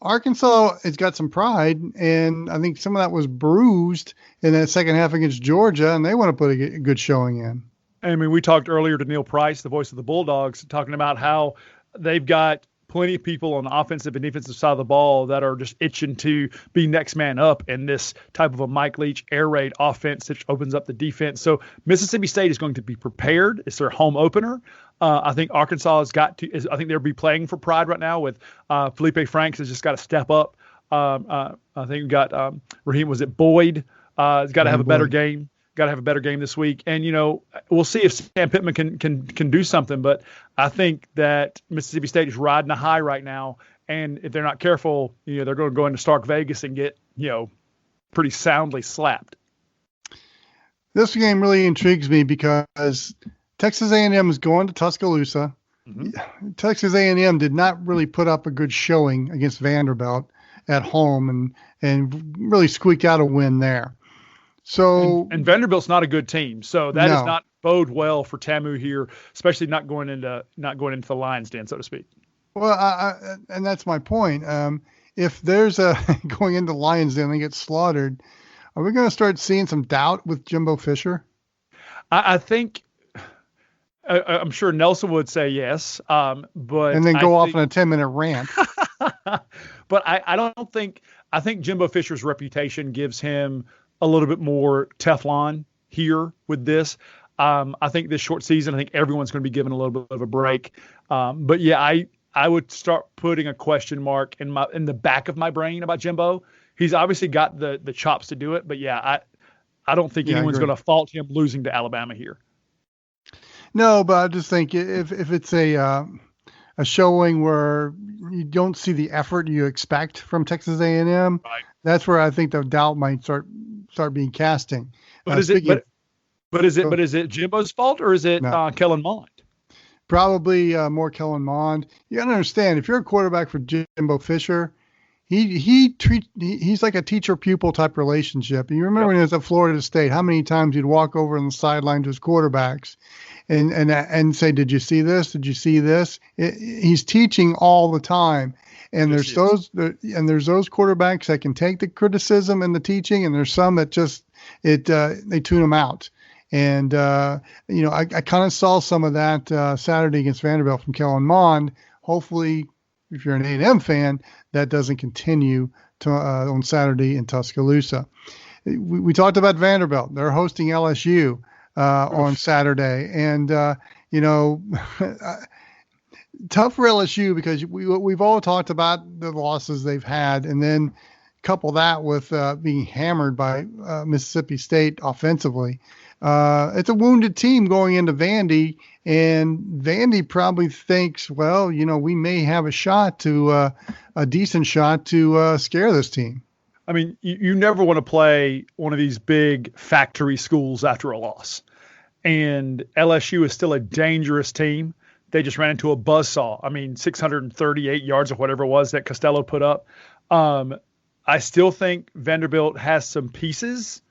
Arkansas has got some pride, and I think some of that was bruised in that second half against Georgia, and they want to put a good showing in. I mean, we talked earlier to Neil Price, the voice of the Bulldogs, talking about how they've got plenty of people on the offensive and defensive side of the ball that are just itching to be next man up in this type of a Mike Leach air raid offense that opens up the defense. So Mississippi State is going to be prepared. It's their home opener. I think Arkansas has got to. I think they'll be playing for pride right now. With Felipe Franks has just got to step up. I think we got Raheem. Was it Boyd? He's got to have a better game. Got to have a better game this week. And we'll see if Sam Pittman can do something. But I think that Mississippi State is riding a high right now. And if they're not careful, they're going to go into Stark Vegas and get pretty soundly slapped. This game really intrigues me because Texas A&M is going to Tuscaloosa. Mm-hmm. Texas A&M did not really put up a good showing against Vanderbilt at home and really squeaked out a win there. So and Vanderbilt's not a good team, so that does not bode well for TAMU here, especially not going into the Lions' den, so to speak. Well, and that's my point. If there's a going into Lions' den and they get slaughtered, are we going to start seeing some doubt with Jimbo Fisher? I think. I'm sure Nelson would say yes, but and then go off on a 10-minute rant. But I don't think. I think Jimbo Fisher's reputation gives him a little bit more Teflon here with this. I think this short season, I think everyone's going to be given a little bit of a break. But yeah, I would start putting a question mark in the back of my brain about Jimbo. He's obviously got the chops to do it, but yeah, I don't think anyone's going to fault him losing to Alabama here. No, but I just think if it's a showing where you don't see the effort you expect from Texas A&M, right, that's where I think the doubt might start being casting. But is it Jimbo's fault or is it Kellen Mond? Probably more Kellen Mond. You got to understand, if you're a quarterback for Jimbo Fisher, he's like a teacher-pupil type relationship. And you remember when he was at Florida State, how many times he'd walk over on the sideline to his quarterbacks and say, "Did you see this? Did you see this?" He's teaching all the time. And there's those quarterbacks that can take the criticism and the teaching, and there's some that just they tune them out. And, I kind of saw some of that Saturday against Vanderbilt from Kellen Mond. Hopefully, if you're an A&M fan, that doesn't continue on Saturday in Tuscaloosa. We talked about Vanderbilt. They're hosting LSU on Saturday. And, tough for LSU because we've all talked about the losses they've had, and then couple that with being hammered by Mississippi State offensively. It's a wounded team going into Vandy, and Vandy probably thinks, well, we may have a decent shot to scare this team. I mean, you never want to play one of these big factory schools after a loss. And LSU is still a dangerous team. They just ran into a buzzsaw. I mean, 638 yards or whatever it was that Costello put up. I still think Vanderbilt has some pieces,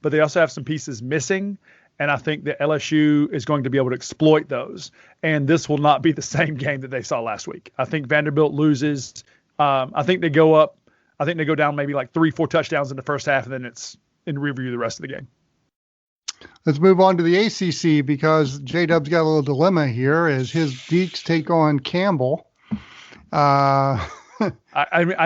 but they also have some pieces missing. And I think that LSU is going to be able to exploit those. And this will not be the same game that they saw last week. I think Vanderbilt loses. I think they go up. I think they go down maybe like 3-4 touchdowns in the first half, and then it's in review the rest of the game. Let's move on to the ACC because J-Dub's got a little dilemma here as his Deeks take on Campbell. I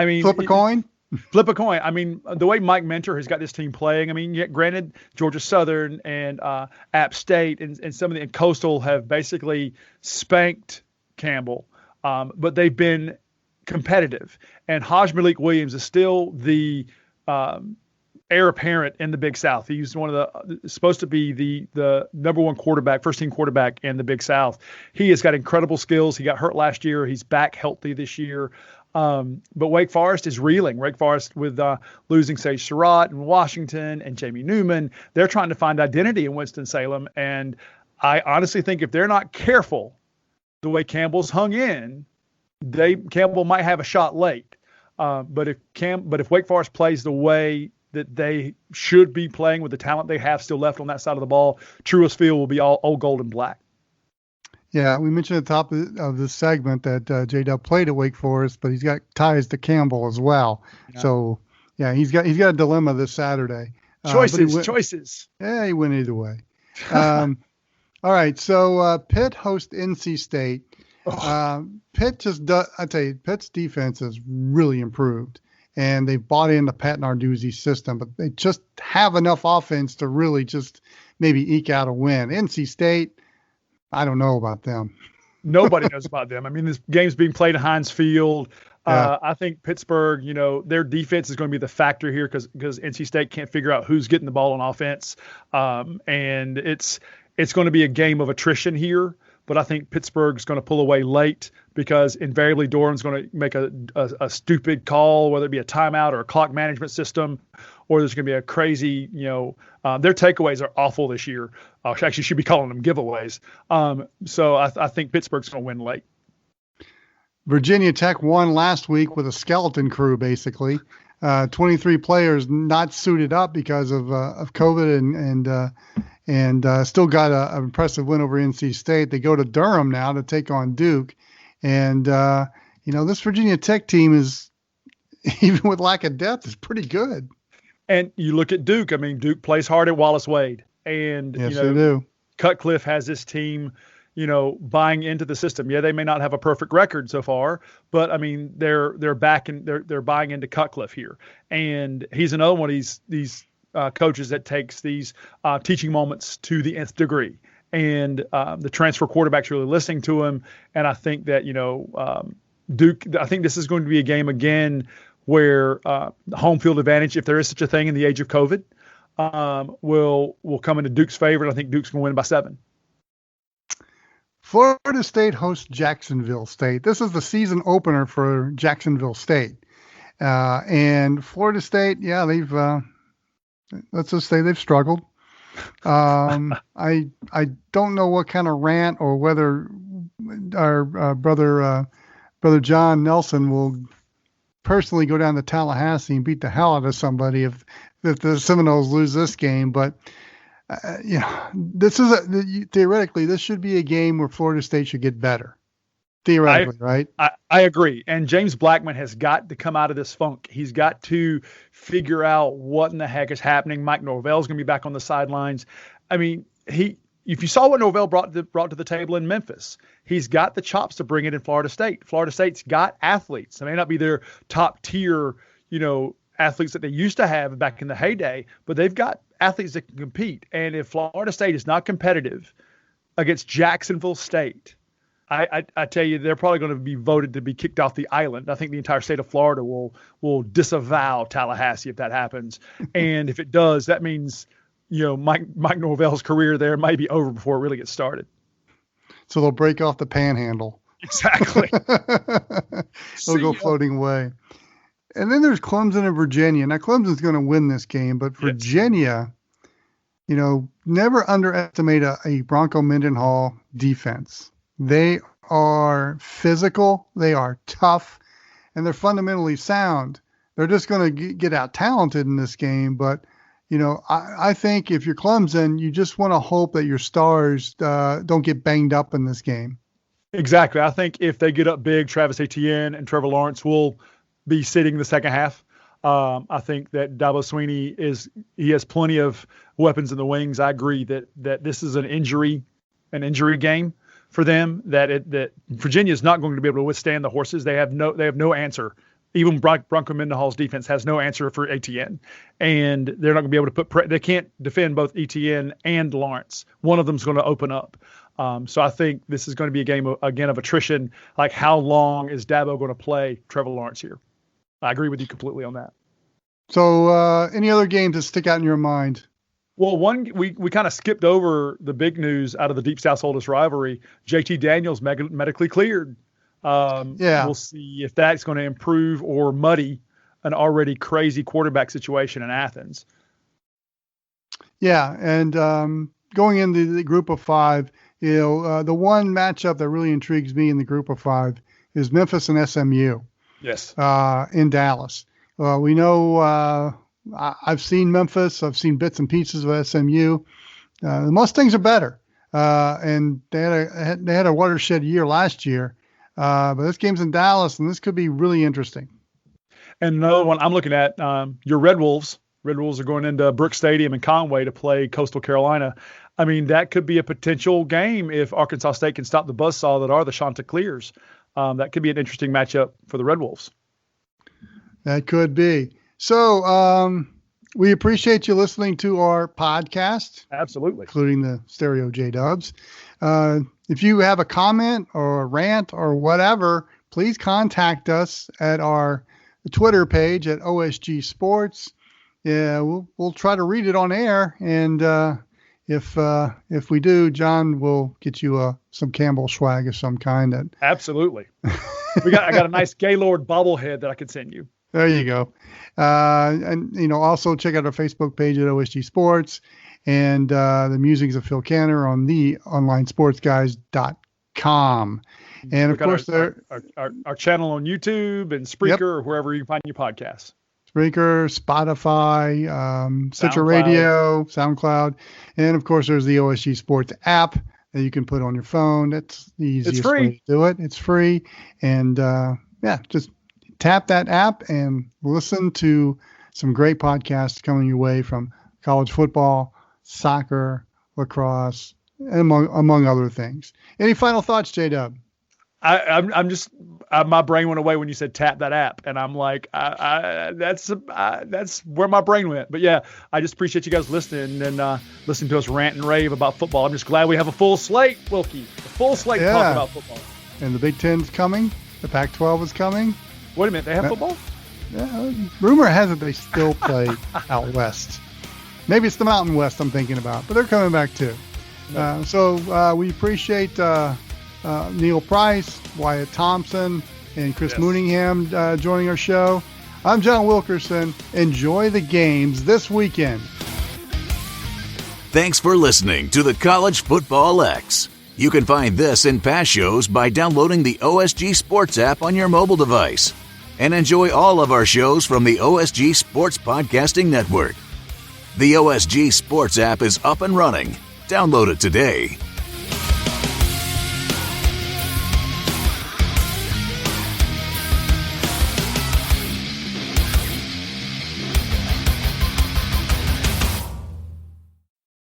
mean, flip a coin? Flip a coin. I mean, the way Mike Mentor has got this team playing, I mean, granted, Georgia Southern and App State and some of the and Coastal have basically spanked Campbell, but they've been competitive. And Haj Malik Williams is still the heir apparent in the Big South. He's supposed to be the number one quarterback, first team quarterback in the Big South. He has got incredible skills. He got hurt last year. He's back healthy this year. But Wake Forest is reeling. Wake Forest with losing Sage Surratt and Washington and Jamie Newman. They're trying to find identity in Winston-Salem. And I honestly think if they're not careful, the way Campbell's hung in, Campbell might have a shot late. But if Wake Forest plays the way that they should be playing with the talent they have still left on that side of the ball, Truist Field will be all old gold and black. Yeah, we mentioned at the top of this segment that J-Dub played at Wake Forest, but he's got ties to Campbell as well. Yeah. So, yeah, he's got a dilemma this Saturday. Choices. Yeah, he went either way. All right, so Pitt hosts NC State. Pitt Pitt's defense has really improved, and they've bought into Pat Narduzzi's system, but they just have enough offense to really just maybe eke out a win. NC State, I don't know about them. Nobody knows about them. I mean, this game's being played at Heinz Field. Yeah. I think Pittsburgh, their defense is going to be the factor here because NC State can't figure out who's getting the ball on offense. And it's going to be a game of attrition here. But I think Pittsburgh's going to pull away late because invariably Doran's going to make a stupid call, whether it be a timeout or a clock management system, or there's going to be a crazy, their takeaways are awful this year. Actually, should be calling them giveaways. So I think Pittsburgh's going to win late. Virginia Tech won last week with a skeleton crew, basically. 23 players not suited up because of COVID and still got an impressive win over NC State. They go to Durham now to take on Duke. And, this Virginia Tech team is, even with lack of depth, is pretty good. And you look at Duke. I mean, Duke plays hard at Wallace Wade. And, yes, they do. Cutcliffe has this team, buying into the system. Yeah, they may not have a perfect record so far, but I mean, they're buying into Cutcliffe here. And he's another one of these coaches that takes these teaching moments to the nth degree. And the transfer quarterback's really listening to him. And I think that, Duke, I think this is going to be a game again where home field advantage, if there is such a thing in the age of COVID, will come into Duke's favor. And I think Duke's going to win by 7. Florida State hosts Jacksonville State. This is the season opener for Jacksonville State. And Florida State, they've let's just say they've struggled. I don't know what kind of rant or whether our brother Jon Nelson will personally go down to Tallahassee and beat the hell out of somebody if the Seminoles lose this game. But this is theoretically this should be a game where Florida State should get better. Theoretically, right? I agree. And James Blackman has got to come out of this funk. He's got to figure out what in the heck is happening. Mike Norvell's going to be back on the sidelines. I mean, if you saw what Norvell brought to the table in Memphis, he's got the chops to bring it in Florida State. Florida State's got athletes. They may not be their top tier, athletes that they used to have back in the heyday, but they've got athletes that can compete. And if Florida State is not competitive against Jacksonville State, I tell you, they're probably going to be voted to be kicked off the island. I think the entire state of Florida will disavow Tallahassee if that happens. And if it does, that means Mike Norvell's career there might be over before it really gets started. So they'll break off the panhandle. Exactly. They'll go floating away. And then there's Clemson and Virginia. Now, Clemson's going to win this game, but Virginia, never underestimate a Bronco Mendenhall defense. They are physical, they are tough, and they're fundamentally sound. They're just going to get out talented in this game, but I think if you're Clemson, you just want to hope that your stars don't get banged up in this game. Exactly. I think if they get up big, Travis Etienne and Trevor Lawrence will be sitting the second half. I think that Dabo Swinney has plenty of weapons in the wings. I agree that this is an injury game for them. That Virginia is not going to be able to withstand the horses. They have no answer. Even Bronco Mendenhall's defense has no answer for Etienne, and they're not going to be able to they can't defend both Etienne and Lawrence. One of them's going to open up. So I think this is going to be a game of attrition. Like, how long is Dabo going to play Trevor Lawrence here? I agree with you completely on that. So any other games that stick out in your mind? Well, we kind of skipped over the big news out of the Deep South's oldest rivalry. JT Daniels medically cleared. We'll see if that's going to improve or muddy an already crazy quarterback situation in Athens. Yeah, and going into the group of five, the one matchup that really intrigues me in the group of five is Memphis and SMU. Yes. In Dallas. We know I've seen Memphis. I've seen bits and pieces of SMU. The Mustangs are better, and they had a watershed year last year. But this game's in Dallas, and this could be really interesting. And another one I'm looking at, your Red Wolves. Red Wolves are going into Brooks Stadium in Conway to play Coastal Carolina. I mean, that could be a potential game if Arkansas State can stop the buzzsaw that are the Chanticleers. That could be an interesting matchup for the Red Wolves. That could be. So we appreciate you listening to our podcast. Absolutely. Including the Stereo J-Dubs. If you have a comment or a rant or whatever, please contact us at our Twitter page at OSG Sports. Yeah, we'll try to read it on air, and if we do, John will get you some Campbell swag of some kind. Absolutely. I got a nice Gaylord bobblehead that I could send you. There you go. And also check out our Facebook page at OSG Sports. And the musings of Phil Canner on the onlinesportsguys.com. And of course, our channel on YouTube and Spreaker or wherever you can find your podcasts. Spreaker, Spotify, Stitcher Radio, SoundCloud. And of course, there's the OSG Sports app that you can put on your phone. That's the easiest way to do it. It's free. And just tap that app and listen to some great podcasts coming your way from college football, soccer, lacrosse, and among other things. Any final thoughts, J-Dub? I'm just my brain went away when you said tap that app, and I'm like, that's where my brain went. But yeah, I just appreciate you guys listening and listening to us rant and rave about football. I'm just glad we have a full slate, Wilkie, a full slate to talk about football. And the Big Ten's coming. The Pac-12 is coming. Wait a minute, they have football? Yeah, rumor has it they still play out west. Maybe it's the Mountain West I'm thinking about, but they're coming back too. So we appreciate Neil Price, Wyatt Thompson, and Chris Mooneyham joining our show. I'm John Wilkerson. Enjoy the games this weekend. Thanks for listening to the College Football X. You can find this and past shows by downloading the OSG Sports app on your mobile device. And enjoy all of our shows from the OSG Sports Podcasting Network. The OSG Sports app is up and running. Download it today.